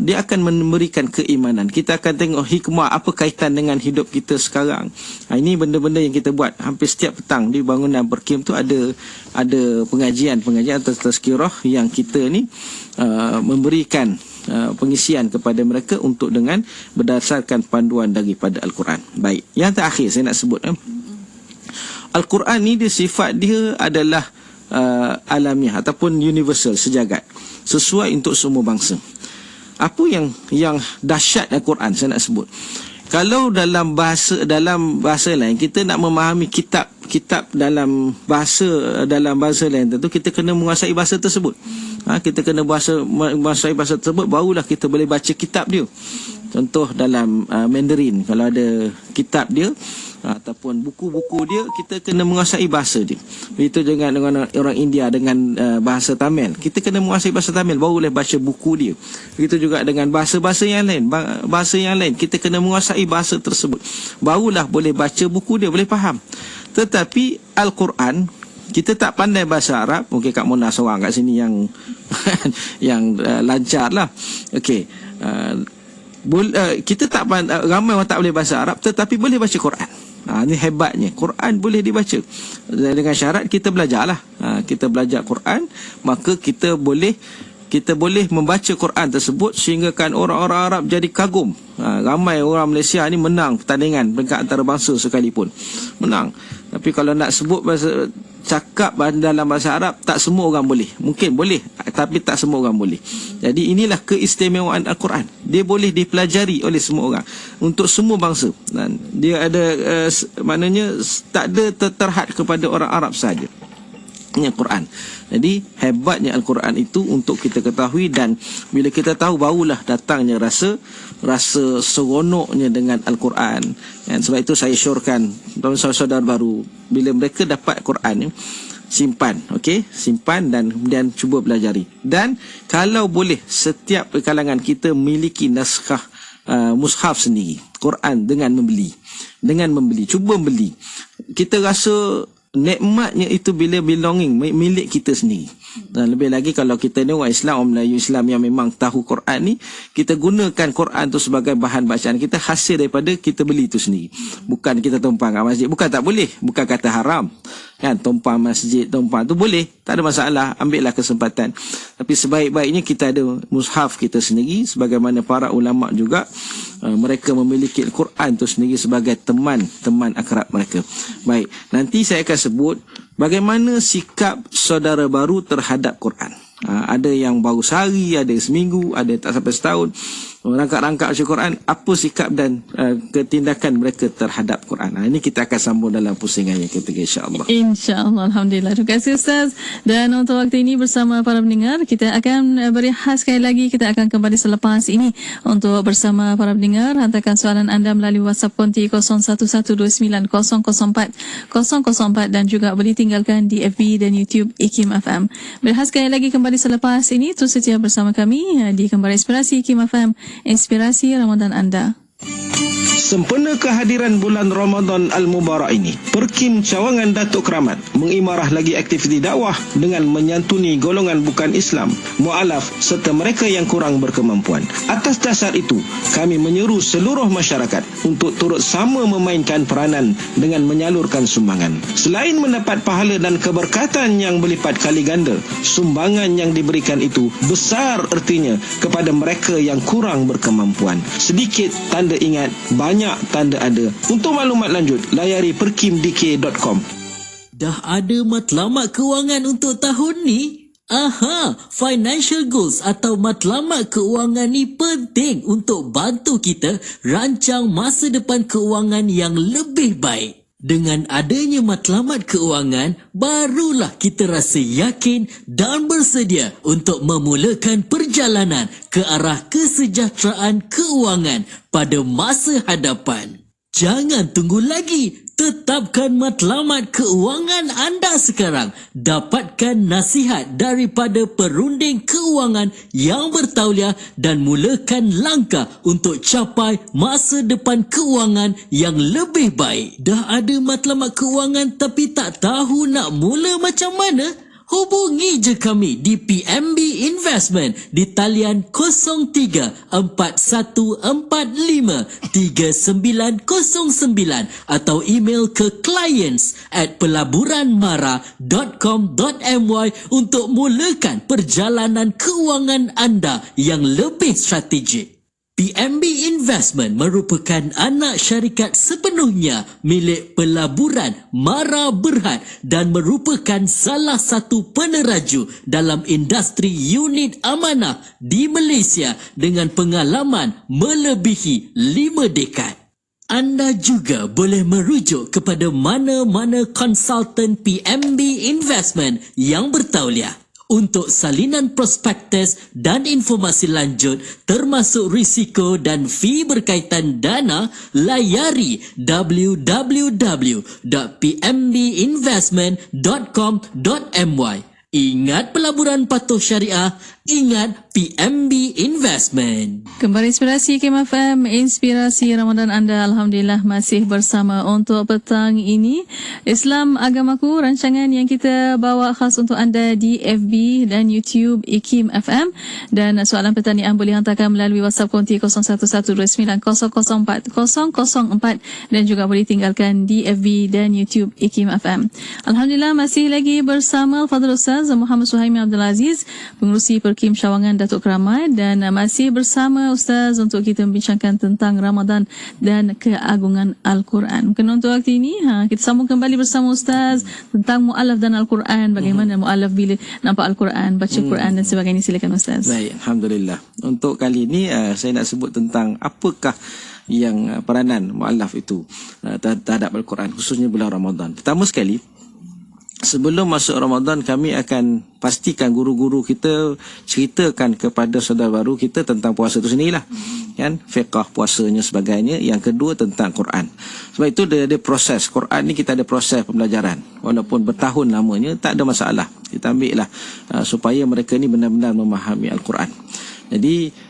Dia akan memberikan keimanan. Kita akan tengok hikmah apa kaitan dengan hidup kita sekarang. Ini benda-benda yang kita buat hampir setiap petang di bangunan Berkim tu ada pengajian tazkirah yang kita ni memberikan pengisian kepada mereka untuk dengan berdasarkan panduan daripada Al-Quran. Baik, yang terakhir saya nak sebut, Al-Quran ni dia sifat dia adalah alamiah ataupun universal, sejagat, sesuai untuk semua bangsa. Apa yang dahsyat Al-Quran saya nak sebut, kalau dalam bahasa lain kita nak memahami kitab dalam bahasa lain tentu kita kena menguasai bahasa tersebut. Kita kena menguasai bahasa tersebut, barulah kita boleh baca kitab dia. Contoh dalam Mandarin, kalau ada kitab dia ataupun buku-buku dia, kita kena menguasai bahasa dia. Begitu dengan orang India dengan bahasa Tamil, kita kena menguasai bahasa Tamil baru boleh baca buku dia. Begitu juga dengan bahasa-bahasa yang lain, kita kena menguasai bahasa tersebut barulah boleh baca buku dia, boleh faham. Tetapi Al-Quran, kita tak pandai bahasa Arab, mungkin Kak Mona seorang kat sini yang lancar lah. Okey, kita tak pandai, ramai orang tak boleh bahasa Arab tetapi boleh baca Quran. Ini hebatnya, Quran boleh dibaca dengan syarat kita belajarlah. Kita belajar Quran, maka kita boleh membaca Quran tersebut sehingga kan orang-orang Arab jadi kagum. Ramai orang Malaysia ni menang pertandingan peringkat antarabangsa sekalipun, menang. Tapi kalau nak sebut bahasa, cakap dalam bahasa Arab, tak semua orang boleh. Mungkin boleh, tapi tak semua orang boleh. Jadi inilah keistimewaan Al-Quran. Dia boleh dipelajari oleh semua orang, untuk semua bangsa. Dan dia ada maknanya tak ada terhad kepada orang Arab saja. Ini Al-Quran. Jadi hebatnya Al-Quran itu untuk kita ketahui, dan bila kita tahu barulah datangnya rasa seronoknya dengan Al-Quran. Dan sebab itu saya syorkan saudara-saudara baru, bila mereka dapat Quran ni, simpan, simpan dan kemudian cuba pelajari. Dan kalau boleh, setiap kalangan kita memiliki naskah mushaf sendiri, Quran, dengan membeli, cuba beli. Kita rasa nikmatnya itu bila belonging, milik kita sendiri. Dan lebih lagi kalau kita ni orang Islam, orang Melayu Islam yang memang tahu Quran ni, kita gunakan Quran tu sebagai bahan bacaan kita, hasil daripada kita beli itu sendiri. Bukan kita tumpang kat masjid. Bukan tak boleh, bukan kata haram kan, tumpang masjid, tumpang tu boleh, tak ada masalah, ambillah kesempatan. Tapi sebaik-baiknya kita ada mushaf kita sendiri, sebagaimana para ulama juga mereka memiliki Al-Quran tu sendiri sebagai teman akrab mereka. Baik, nanti saya akan sebut bagaimana sikap saudara baru terhadap Quran. Ada yang baru sehari, ada seminggu, ada tak sampai setahun rangkap-rangkap baca Quran. Apa sikap dan ketindakan mereka terhadap Quran? Ini kita akan sambung dalam pusingan yang ketiga, insya-Allah. InsyaAllah, Alhamdulillah. Terima kasih Ustaz. Dan untuk waktu ini bersama para pendengar, kita akan berehat sekali lagi. Kita akan kembali selepas ini untuk bersama para pendengar. Hantarkan soalan anda melalui WhatsApp konti 01129004 dan juga boleh tinggalkan di FB dan YouTube IKIM FM. Berehat sekali lagi kembali selepas ini. Terus setia bersama kami di Kembar Inspirasi IKIM FM. Inspirasi Ramadan anda. Sempena kehadiran bulan Ramadan Al-Mubarak ini, Perkim Cawangan Datuk Keramat mengimarah lagi aktiviti dakwah dengan menyantuni golongan bukan Islam, mu'alaf serta mereka yang kurang berkemampuan. Atas dasar itu, kami menyeru seluruh masyarakat untuk turut sama memainkan peranan dengan menyalurkan sumbangan. Selain mendapat pahala dan keberkatan yang berlipat kali ganda, sumbangan yang diberikan itu besar ertinya kepada mereka yang kurang berkemampuan. Sedikit tanda ingat, banyak tanda ada. Untuk maklumat lanjut, layari perkimdk.com. Dah ada matlamat kewangan untuk tahun ni? Aha, financial goals atau matlamat keuangan ni penting untuk bantu kita rancang masa depan keuangan yang lebih baik. Dengan adanya matlamat keuangan, barulah kita rasa yakin dan bersedia untuk memulakan perjalanan ke arah kesejahteraan keuangan pada masa hadapan. Jangan tunggu lagi, Tetapkan matlamat keuangan anda sekarang. Dapatkan nasihat daripada perunding keuangan yang bertauliah dan mulakan langkah untuk capai masa depan keuangan yang lebih baik. Dah ada matlamat keuangan tapi tak tahu nak mula macam mana? Hubungi je kami di PMB Investment di talian 0341453909 atau email ke clients@pelaburanmara.com.my untuk mulakan perjalanan keuangan anda yang lebih strategik. PMB Investment merupakan anak syarikat sepenuhnya milik Pelaburan Mara Berhad dan merupakan salah satu peneraju dalam industri unit amanah di Malaysia dengan pengalaman melebihi 5 dekad. Anda juga boleh merujuk kepada mana-mana konsultan PMB Investment yang bertauliah. Untuk salinan prospektus dan informasi lanjut termasuk risiko dan fee berkaitan dana, layari www.pmbinvestment.com.my. Ingat pelaburan patuh syariah, ingat PMB Investment. Kembali Inspirasi KMFM, inspirasi Ramadan anda Alhamdulillah masih bersama untuk petang ini. Islam Agamaku, rancangan yang kita bawa khas untuk anda di FB dan YouTube IKIM FM. Dan soalan pertanyaan boleh hantarkan melalui WhatsApp konti 0112900404 dan juga boleh tinggalkan di FB dan YouTube IKIM FM. Alhamdulillah masih lagi bersama Al-Fadhil Ustaz Muhammad Suhaimi Abdul Aziz, pengerusi Perkim Syawangan Datuk Keramat, dan masih bersama Ustaz untuk kita membincangkan tentang Ramadan dan keagungan Al-Quran. Mungkin untuk waktu ini kita sambung kembali bersama Ustaz tentang mu'alaf dan Al-Quran, bagaimana mu'alaf bila nampak Al-Quran, baca Quran dan sebagainya. Silakan Ustaz. Baik, Alhamdulillah. Untuk kali ini saya nak sebut tentang apakah yang peranan mu'alaf itu terhadap Al-Quran, khususnya bulan Ramadan. Pertama sekali, sebelum masuk Ramadan, kami akan pastikan guru-guru kita ceritakan kepada saudara baru kita tentang puasa itu sendirilah. Kan? Fiqh puasanya sebagainya. Yang kedua tentang Quran. Sebab itu dia ada proses. Quran ni kita ada proses pembelajaran. Walaupun bertahun lamanya, tak ada masalah. Kita ambil lah supaya mereka ni benar-benar memahami Al-Quran. Jadi,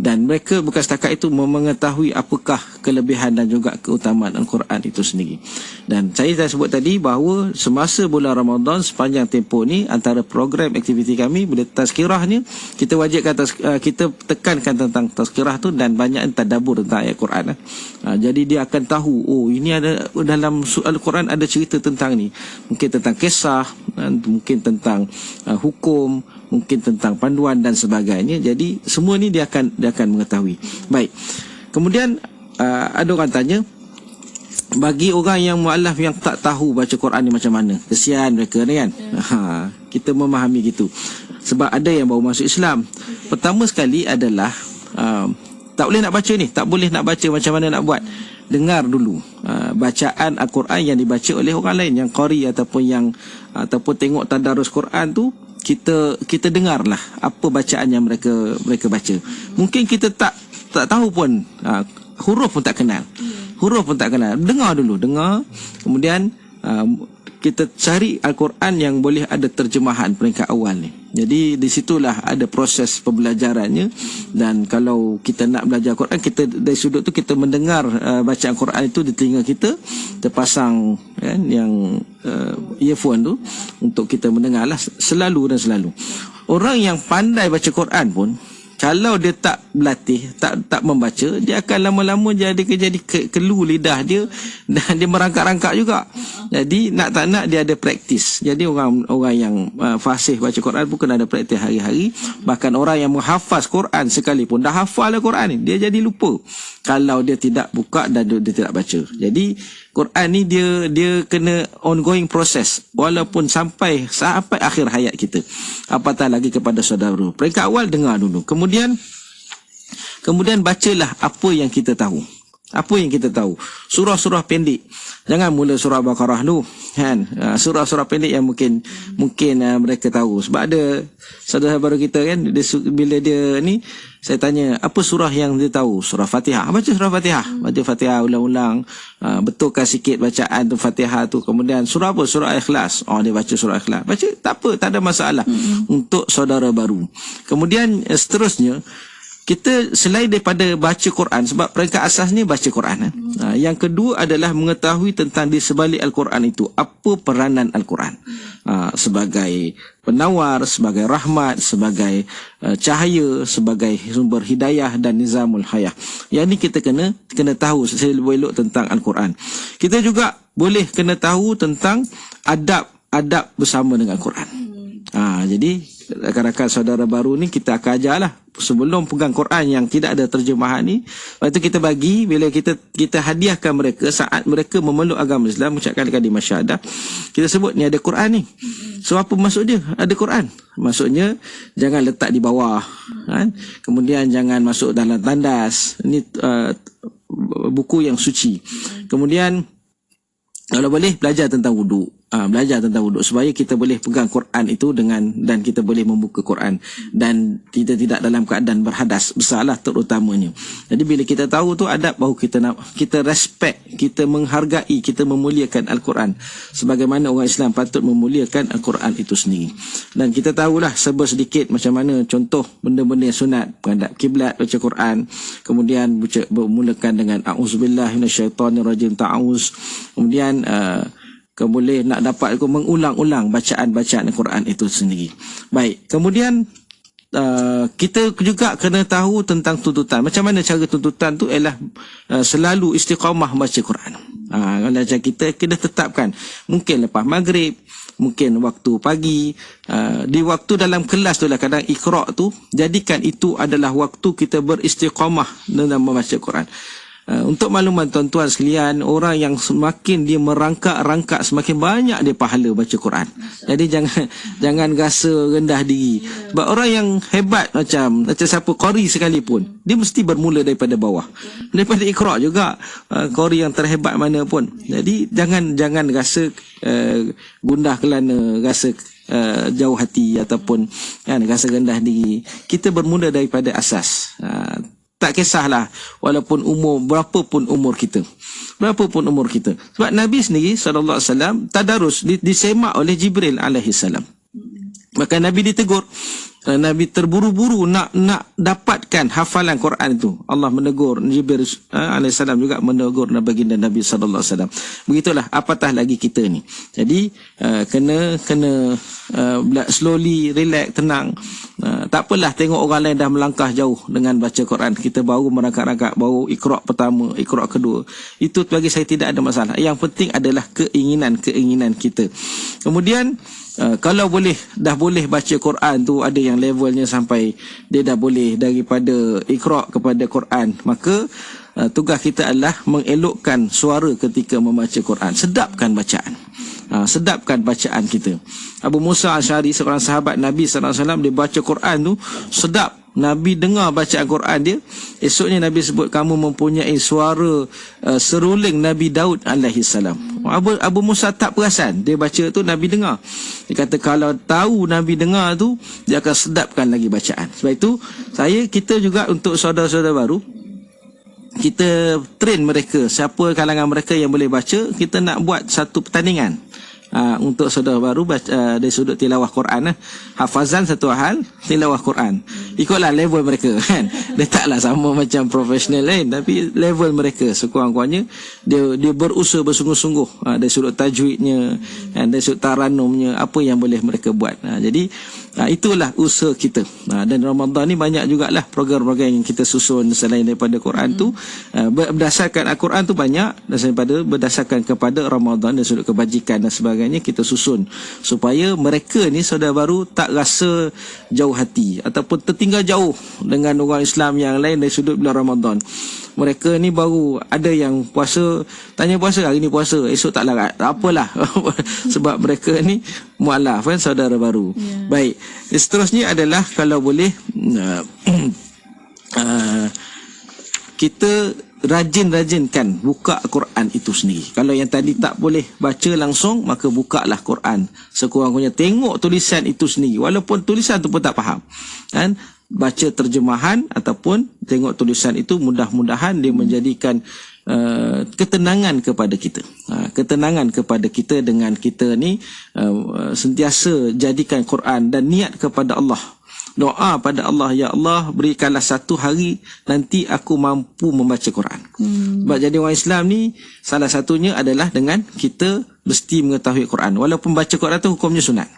dan mereka bukan setakat itu mengetahui apakah kelebihan dan juga keutamaan Al-Quran itu sendiri. Dan saya dah sebut tadi bahawa semasa bulan Ramadan, sepanjang tempoh ni, antara program aktiviti kami bila tazkirahnya, kita wajibkan kita tekankan tentang tazkirah tu dan banyak tadabbur tentang ayat Quran. Jadi dia akan tahu, oh ini ada dalam Al-Quran ada cerita tentang ni, mungkin tentang kisah, mungkin tentang hukum, mungkin tentang panduan dan sebagainya. Jadi semua ni dia akan mengetahui. Baik. Kemudian ada orang tanya, bagi orang yang mu'alaf yang tak tahu baca Quran ni macam mana, kesian mereka ni kan. Kita memahami gitu. Sebab ada yang baru masuk Islam. Pertama sekali adalah tak boleh nak baca ni, tak boleh nak baca, macam mana nak buat? Dengar dulu bacaan Al-Quran yang dibaca oleh orang lain, yang qari ataupun tengok tadarus Quran tu. Kita dengarlah apa bacaan yang mereka baca. Mungkin kita tak tahu pun, huruf pun tak kenal. Dengar dulu, kemudian kita cari Al-Quran yang boleh ada terjemahan peringkat awal ni. Jadi di situlah ada proses pembelajarannya. Dan kalau kita nak belajar Quran, kita dari sudut tu kita mendengar bacaan Quran itu di telinga kita, terpasang kan, yang earphone tu untuk kita mendengarlah selalu. Orang yang pandai baca Quran pun, kalau dia tak berlatih, tak membaca, dia akan lama-lama jadi kelu lidah dia dan dia merangkak-rangkak juga. Jadi nak tak nak dia ada praktis. Jadi orang yang fasih baca Quran bukan ada praktis hari-hari. Bahkan orang yang menghafaz Quran sekalipun, dah hafal Quran ni, dia jadi lupa kalau dia tidak buka dan dia tidak baca. Jadi Quran ni dia kena ongoing proses walaupun sampai akhir hayat kita. Apatah lagi kepada saudara. Peringkat awal dengar dulu. Kemudian bacalah apa yang kita tahu. Apa yang kita tahu? Surah-surah pendek. Jangan mula surah Baqarah dulu, kan? Surah-surah pendek yang mungkin mereka tahu. Sebab ada saudara baru kita kan, bila dia ni, saya tanya, apa surah yang dia tahu? Surah Fatihah. Baca surah Fatihah. Baca Fatihah ulang-ulang. Betulkan sikit bacaan tu Fatihah tu. Kemudian surah apa? Surah Ikhlas. Dia baca surah Ikhlas. Baca, tak apa, tak ada masalah. Untuk saudara baru. Kemudian seterusnya, kita selain daripada baca Quran, sebab peringkat asasnya baca Quran. Yang kedua adalah mengetahui tentang di sebalik Al-Quran itu, apa peranan Al-Quran. Sebagai penawar, sebagai rahmat, sebagai cahaya, sebagai sumber hidayah dan nizamul hayah. Yang ini kita kena tahu selok tentang Al-Quran. Kita juga boleh kena tahu tentang adab bersama dengan Al-Quran. Jadi rakan-rakan saudara baru ni kita akan ajarlah sebelum pegang Quran yang tidak ada terjemahan ni. Lepas tu kita bagi, bila kita hadiahkan mereka saat mereka memeluk agama Islam, mengucapkan kalimah syahadah, kita sebut ni ada Quran ni. So apa maksud dia? Ada Quran. Maksudnya jangan letak di bawah, kan? Kemudian jangan masuk dalam tandas. Ini buku yang suci. Kemudian kalau boleh belajar tentang wuduk. Belajar tentang wuduk supaya kita boleh pegang Quran itu dan kita boleh membuka Quran dan kita tidak dalam keadaan berhadas besarlah terutamanya. Jadi bila kita tahu tu adab, baru kita respect, kita menghargai, kita memuliakan Al-Quran sebagaimana orang Islam patut memuliakan Al-Quran itu sendiri. Dan kita tahulah sedikit macam mana contoh benda-benda sunat, menghadap kiblat, baca Quran, kemudian bermulakan dengan a'udzubillahi minasyaitonirrajim, ta'awuz, kemudian boleh nak dapat mengulang-ulang bacaan-bacaan Al-Quran itu sendiri. Baik, kemudian kita juga kena tahu tentang tuntutan. Macam mana cara tuntutan tu ialah selalu istiqamah baca Quran. Kalau kita kena tetapkan, mungkin lepas maghrib, mungkin waktu pagi, di waktu dalam kelas tu lah kadang Iqra' tu, jadikan itu adalah waktu kita beristiqamah dalam membaca Quran. Untuk makluman tuan-tuan sekalian, orang yang semakin dia merangkak-rangkak, semakin banyak dia pahala baca Quran. Jadi jangan rasa rendah diri. Sebab orang yang hebat macam siapa qari sekalipun, dia mesti bermula daripada bawah. Daripada Iqra' juga, qari yang terhebat mana pun. Jadi jangan rasa gundah kerana rasa jauh hati ataupun rasa rendah diri. Kita bermula daripada asas. Tak kisahlah walaupun berapapun umur kita. Sebab Nabi sendiri SAW tadarus disemak oleh Jibril alaihi salam. Maka Nabi ditegur. Nabi terburu-buru nak dapatkan hafalan Quran itu. Allah menegur, Jibril AS juga menegur baginda Nabi SAW. Begitulah, apatah lagi kita ni. Jadi kena slowly, relax, tenang. Tak apalah tengok orang lain dah melangkah jauh dengan baca Quran. Kita baru merangkak-rangkak, baru Iqra' pertama, Iqra' kedua. Itu bagi saya tidak ada masalah. Yang penting adalah keinginan kita. Kemudian kalau dah boleh baca Quran tu, ada yang levelnya sampai dia dah boleh daripada Iqra' kepada Quran, maka tugas kita adalah mengelokkan suara ketika membaca Quran. Sedapkan bacaan kita. Abu Musa Asy'ari, seorang sahabat Nabi SAW, dia baca Quran tu sedap. Nabi dengar bacaan Quran dia. Esoknya Nabi sebut, kamu mempunyai suara seruling Nabi Daud alaihi salam. Abu Musa tak perasan, dia baca tu Nabi dengar. Dia kata kalau tahu Nabi dengar tu, dia akan sedapkan lagi bacaan. Sebab itu kita juga untuk saudara-saudara baru, kita train mereka, siapa kalangan mereka yang boleh baca, kita nak buat satu pertandingan. Untuk saudara baru dari sudut tilawah Quran, hafazan satu hal, tilawah Quran ikutlah level mereka kan. Dia taklah sama macam profesional lain, tapi level mereka sekurang-kurangnya dia berusaha bersungguh-sungguh dari sudut tajwidnya dan dari sudut taranumnya, apa yang boleh mereka buat. Jadi itulah usaha kita. Dan Ramadan ni banyak jugalah program-program yang kita susun selain daripada Quran tu, berdasarkan Al-Quran tu banyak, berdasarkan kepada Ramadan dan sudut kebajikan dan sebagainya kita susun supaya mereka ni saudara baru tak rasa jauh hati ataupun tertinggal jauh dengan orang Islam yang lain dari sudut bulan Ramadan. Mereka ni baru ada yang puasa, tanya puasa, hari ni puasa, esok tak larat, apalah. Sebab mereka ni mualaf kan, saudara baru. Baik, seterusnya adalah kalau boleh kita rajin-rajinkan buka Quran itu sendiri. Kalau yang tadi tak boleh baca langsung, maka bukalah Quran. Sekurang-kurangnya tengok tulisan itu sendiri. Walaupun tulisan tu pun tak faham. Kan? Baca terjemahan ataupun tengok tulisan itu, mudah-mudahan dia menjadikan ketenangan kepada kita. Ketenangan kepada kita dengan kita ni sentiasa jadikan Quran dan niat kepada Allah. Doa pada Allah, ya Allah berikanlah satu hari nanti aku mampu membaca Quran. Sebab jadi orang Islam ni salah satunya adalah dengan kita mesti mengetahui Quran. Walaupun baca Quran tu hukumnya sunat.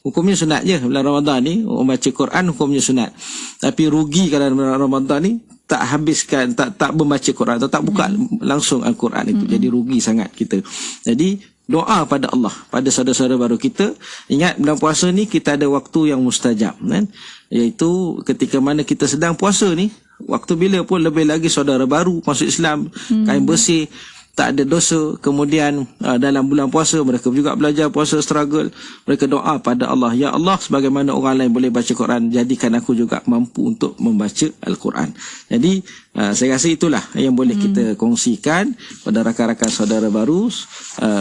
Hukumnya sunat je. Bulan Ramadan ni orang baca Quran hukumnya sunat. Tapi rugi kalau bulan Ramadan ni tak habiskan, tak membaca Quran atau tak buka langsung Al-Quran itu. Jadi rugi sangat kita. Jadi doa pada Allah, pada saudara-saudara baru kita. Ingat bulan puasa ni kita ada waktu yang mustajab, kan? Iaitu ketika mana kita sedang puasa ni, waktu bila pun lebih lagi saudara baru masuk Islam, kain bersih, tak ada dosa. Kemudian dalam bulan puasa mereka juga belajar puasa, struggle. Mereka doa pada Allah, ya Allah sebagaimana orang lain boleh baca Quran, jadikan aku juga mampu untuk membaca Al-Quran. Jadi saya rasa itulah yang boleh kita kongsikan pada rakan-rakan saudara baru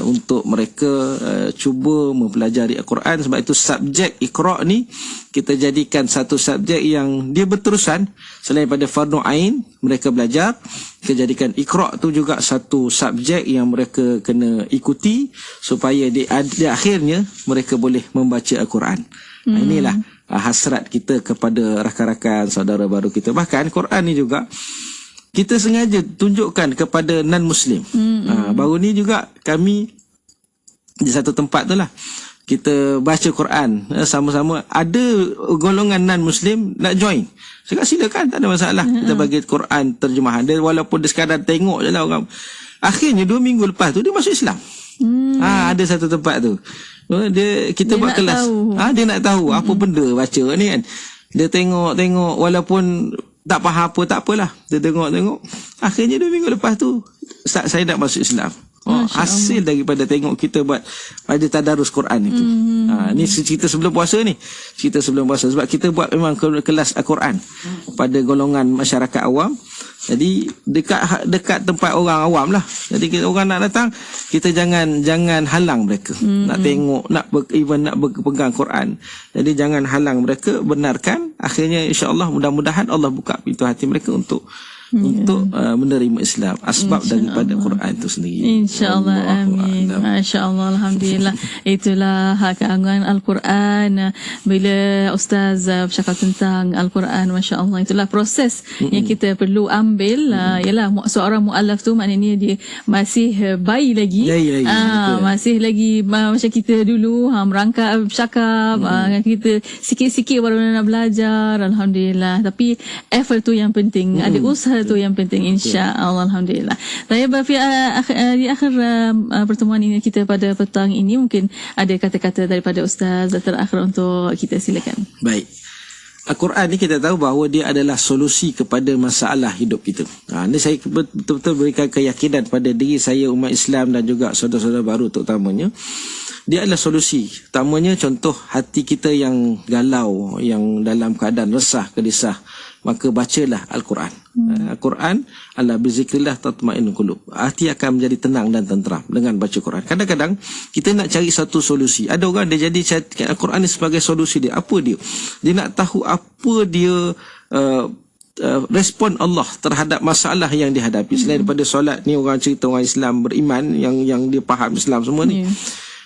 untuk mereka cuba mempelajari Al-Quran. Sebab itu subjek Iqra' ni kita jadikan satu subjek yang dia berterusan. Selain pada fardu ain mereka belajar, kita jadikan Iqra' tu juga satu subjek yang mereka kena ikuti supaya di akhirnya mereka boleh membaca Al-Quran. Inilah hasrat kita kepada rakan-rakan saudara baru kita. Bahkan Quran ni juga kita sengaja tunjukkan kepada non-Muslim. Baru ni juga kami di satu tempat tu lah, kita baca Quran sama-sama. Ada golongan non-Muslim nak join. Saya kata silakan, tak ada masalah. Kita bagi Quran terjemahan dia, walaupun dia sekadar tengok je lah orang. Akhirnya 2 minggu lepas tu dia masuk Islam. Ada satu tempat tu, kita buat kelas. Dia nak tahu apa benda baca ni kan. Dia tengok walaupun tak faham apa, tak apalah. Dia tengok. Akhirnya 2 minggu lepas tu, Ustaz, saya nak masuk Islam. Hasil daripada tengok kita buat pada tadarus Quran itu. Ni cerita sebelum puasa ni. Cerita sebelum puasa. Sebab kita buat memang kelas Al-Quran pada golongan masyarakat awam. Jadi dekat tempat orang awam lah. Jadi kita, orang nak datang, kita jangan halang mereka. Nak tengok, nak berpegang Quran. Jadi jangan halang mereka, benarkan. Akhirnya insya-Allah mudah-mudahan Allah buka pintu hati mereka untuk menerima Islam, asbab daripada Quran itu sendiri. InsyaAllah, amin. Masya-Allah, alhamdulillah. Itulah keagungan Al-Quran. Bila Ustaz bercakap tentang Al-Quran, masya-Allah, itulah proses yang kita perlu ambil. Ialah seorang muallaf tu maknanya dia masih bayi lagi. Masih lagi macam kita dulu, merangkak bercakap, kita sikit-sikit baru nak belajar. Alhamdulillah. Tapi effort tu yang penting. Ada usaha tu yang penting, insya-Allah. Alhamdulillah. Saya di akhir pertemuan ini kita pada petang ini, mungkin ada kata-kata daripada Ustaz terakhir untuk kita, silakan. Baik. Al-Quran ni kita tahu bahawa dia adalah solusi kepada masalah hidup kita. Ini saya betul-betul berikan keyakinan pada diri saya, umat Islam dan juga saudara-saudara baru terutamanya. Dia adalah solusi. Utamanya contoh hati kita yang galau, yang dalam keadaan resah, gelisah, maka bacalah Al-Quran. Al-Quran, ala bizikrillah tatma'innul qulub. Hati akan menjadi tenang dan tenteram dengan baca Quran. Kadang-kadang kita nak cari satu solusi. Ada orang dia jadi Al-Quran ni sebagai solusi dia. Apa dia? Dia nak tahu apa dia respon Allah terhadap masalah yang dihadapi. Selain daripada solat ni, orang cerita orang Islam beriman yang dia faham Islam semua ni.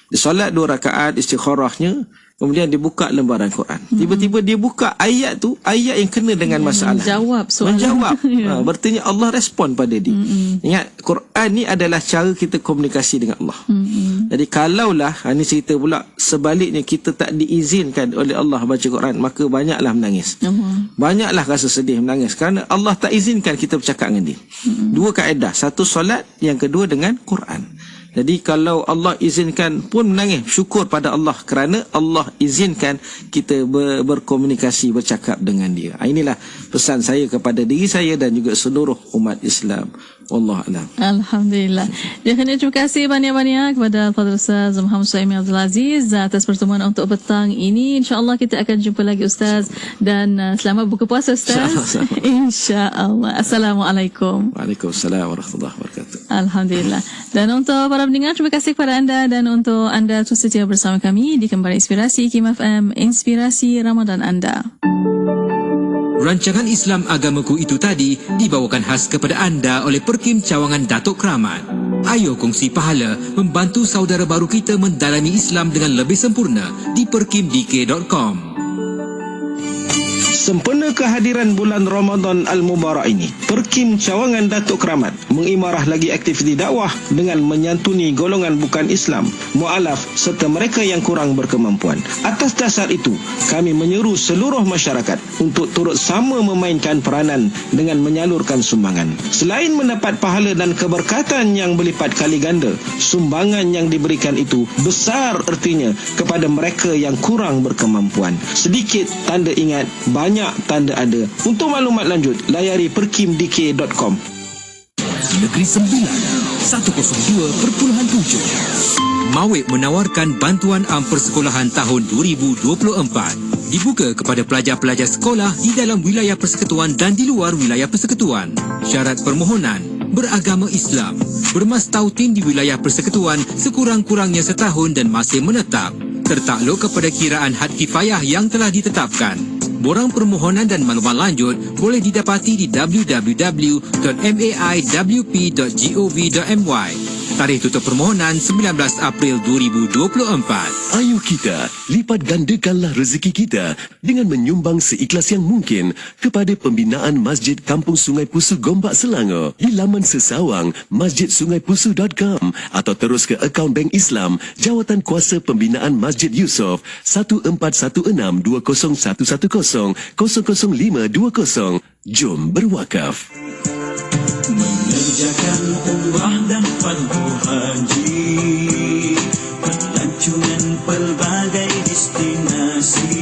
Dia solat 2 rakaat istikharahnya, kemudian dia buka lembaran Quran. Tiba-tiba dia buka ayat tu, ayat yang kena dengan masalah. Menjawab. Berarti Allah respon pada dia. Ingat, Quran ni adalah cara kita komunikasi dengan Allah. Jadi kalaulah, ni cerita pula, sebaliknya kita tak diizinkan oleh Allah baca Quran, maka banyaklah menangis. Banyaklah rasa sedih, menangis. Kerana Allah tak izinkan kita bercakap dengan dia. 2 kaedah. Satu solat, yang kedua dengan Quran. Jadi kalau Allah izinkan pun menangis, syukur pada Allah kerana Allah izinkan kita berkomunikasi, bercakap dengan dia. Inilah pesan saya kepada diri saya dan juga seluruh umat Islam. Wallahu a'lam. Alhamdulillah. Terima kasih banyak-banyak kepada Al-Fadhil Ustaz Muhammad Suhaimi Abdul Aziz atas pertemuan untuk petang ini. InsyaAllah kita akan jumpa lagi Ustaz, dan selamat buka puasa Ustaz. InsyaAllah. Assalamualaikum. Waalaikumsalam warahmatullahi wabarakatuh. Alhamdulillah. Dan untuk para pendengar, terima kasih kepada anda, dan untuk anda terus setia bersama kami di Kembali Inspirasi IKIM FM, inspirasi Ramadan anda. Rancangan Islam Agamaku itu tadi dibawakan khas kepada anda oleh Perkim Cawangan Datuk Keramat. Ayo kongsi pahala membantu saudara baru kita mendalami Islam dengan lebih sempurna di perkimdk.com. Sempena kehadiran bulan Ramadan Al-Mubarak ini, Perkim Cawangan Datuk Keramat mengimarah lagi aktiviti dakwah dengan menyantuni golongan bukan Islam, mu'alaf serta mereka yang kurang berkemampuan. Atas dasar itu, kami menyeru seluruh masyarakat untuk turut sama memainkan peranan dengan menyalurkan sumbangan. Selain mendapat pahala dan keberkatan yang berlipat kali ganda, sumbangan yang diberikan itu besar ertinya kepada mereka yang kurang berkemampuan. Sedikit tanda ingat, banyak tanda ada. Untuk maklumat lanjut, layari perkimdk.com. Negeri Sembilan 102.7 Mawib menawarkan bantuan persekolahan tahun 2024. Dibuka kepada pelajar-pelajar sekolah di dalam wilayah persekutuan dan di luar wilayah persekutuan. Syarat permohonan: beragama Islam, bermastautin di wilayah persekutuan sekurang-kurangnya setahun dan masih menetap, tertakluk kepada kiraan had kifayah yang telah ditetapkan. Borang permohonan dan maklumat lanjut boleh didapati di www.maiwp.gov.my. Tarikh tutup permohonan 19 April 2024. Ayo kita lipat gandakanlah rezeki kita dengan menyumbang seikhlas yang mungkin kepada pembinaan Masjid Kampung Sungai Pusu Gombak Selangor di laman sesawang masjidsungaipusu.com atau terus ke akaun Bank Islam Jawatan Kuasa Pembinaan Masjid Yusof 1416-20110-00520. Jom berwakaf. Mengerjakan umrah dan fardu haji, pelancongan pelbagai destinasi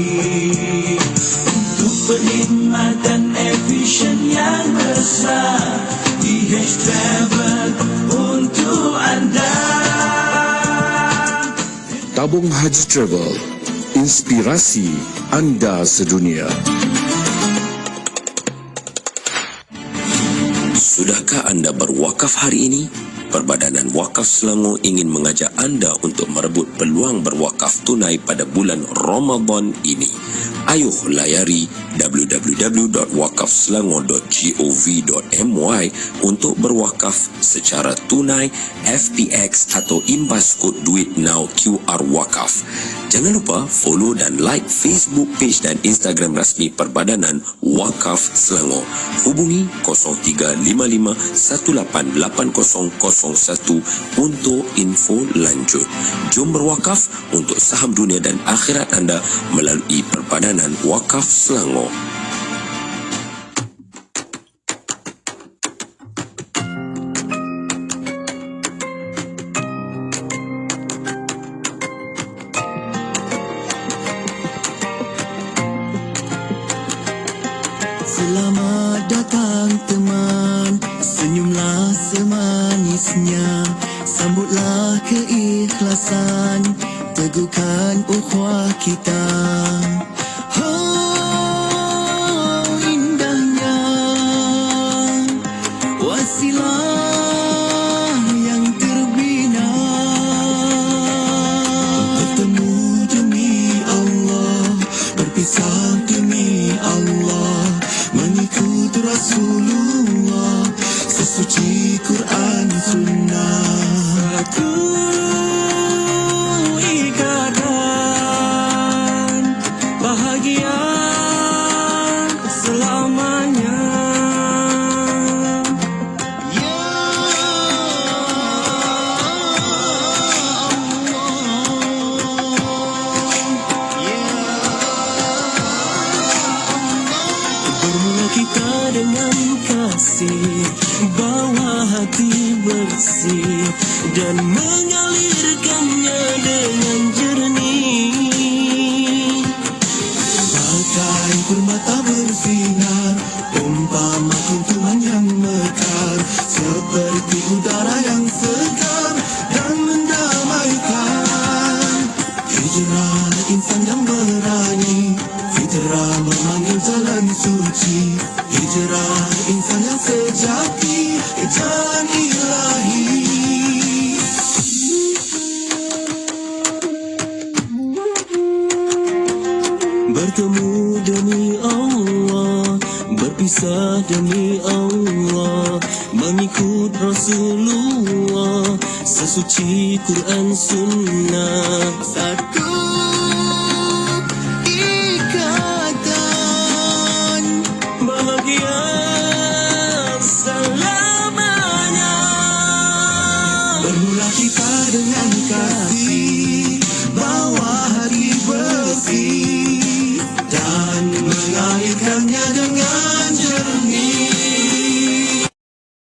untuk perkhidmatan efisien yang besar. DH Travel untuk anda. Tabung Haji Travel, inspirasi anda sedunia. Sudahkah anda berwakaf hari ini? Perbadanan Wakaf Selangor ingin mengajak anda untuk merebut peluang berwakaf tunai pada bulan Ramadan ini. Ayuh layari www.wakafselangor.gov.my untuk berwakaf secara tunai, FPX atau imbas kod duit now QR Wakaf. Jangan lupa follow dan like Facebook page dan Instagram rasmi Perbadanan Wakaf Selangor. Hubungi 0355188001 untuk info lanjut. Jom berwakaf untuk saham dunia dan akhirat anda melalui Perbadanan Wakaf Selangor. Selamat datang teman, senyumlah semanisnya, sambutlah keikhlasan, teguhkan ukhuwah kita. Oh, indahnya wasilah yang terbina, bertemu demi Allah, berpisah demi Allah, mengikut Rasulullah, sesuci Quran Sunnah. Satu ikatan bahagia selamanya. Ya bermula kita dengan kasih, bawa hati bersih dan mengalirkannya dengan jernih. Bagai permata bersinar, umpama keuntungan yang mekar, seperti Hijrah insan yang sejati ke jalan ilahi. Bertemu demi Allah, berpisah demi Allah, mengikut Rasulullah, sesuci Quran Sunnah. Satu ikatan bahagia selamanya. Bermula kita dengan kasih, bawa hati bersih dan mengalirkannya dengan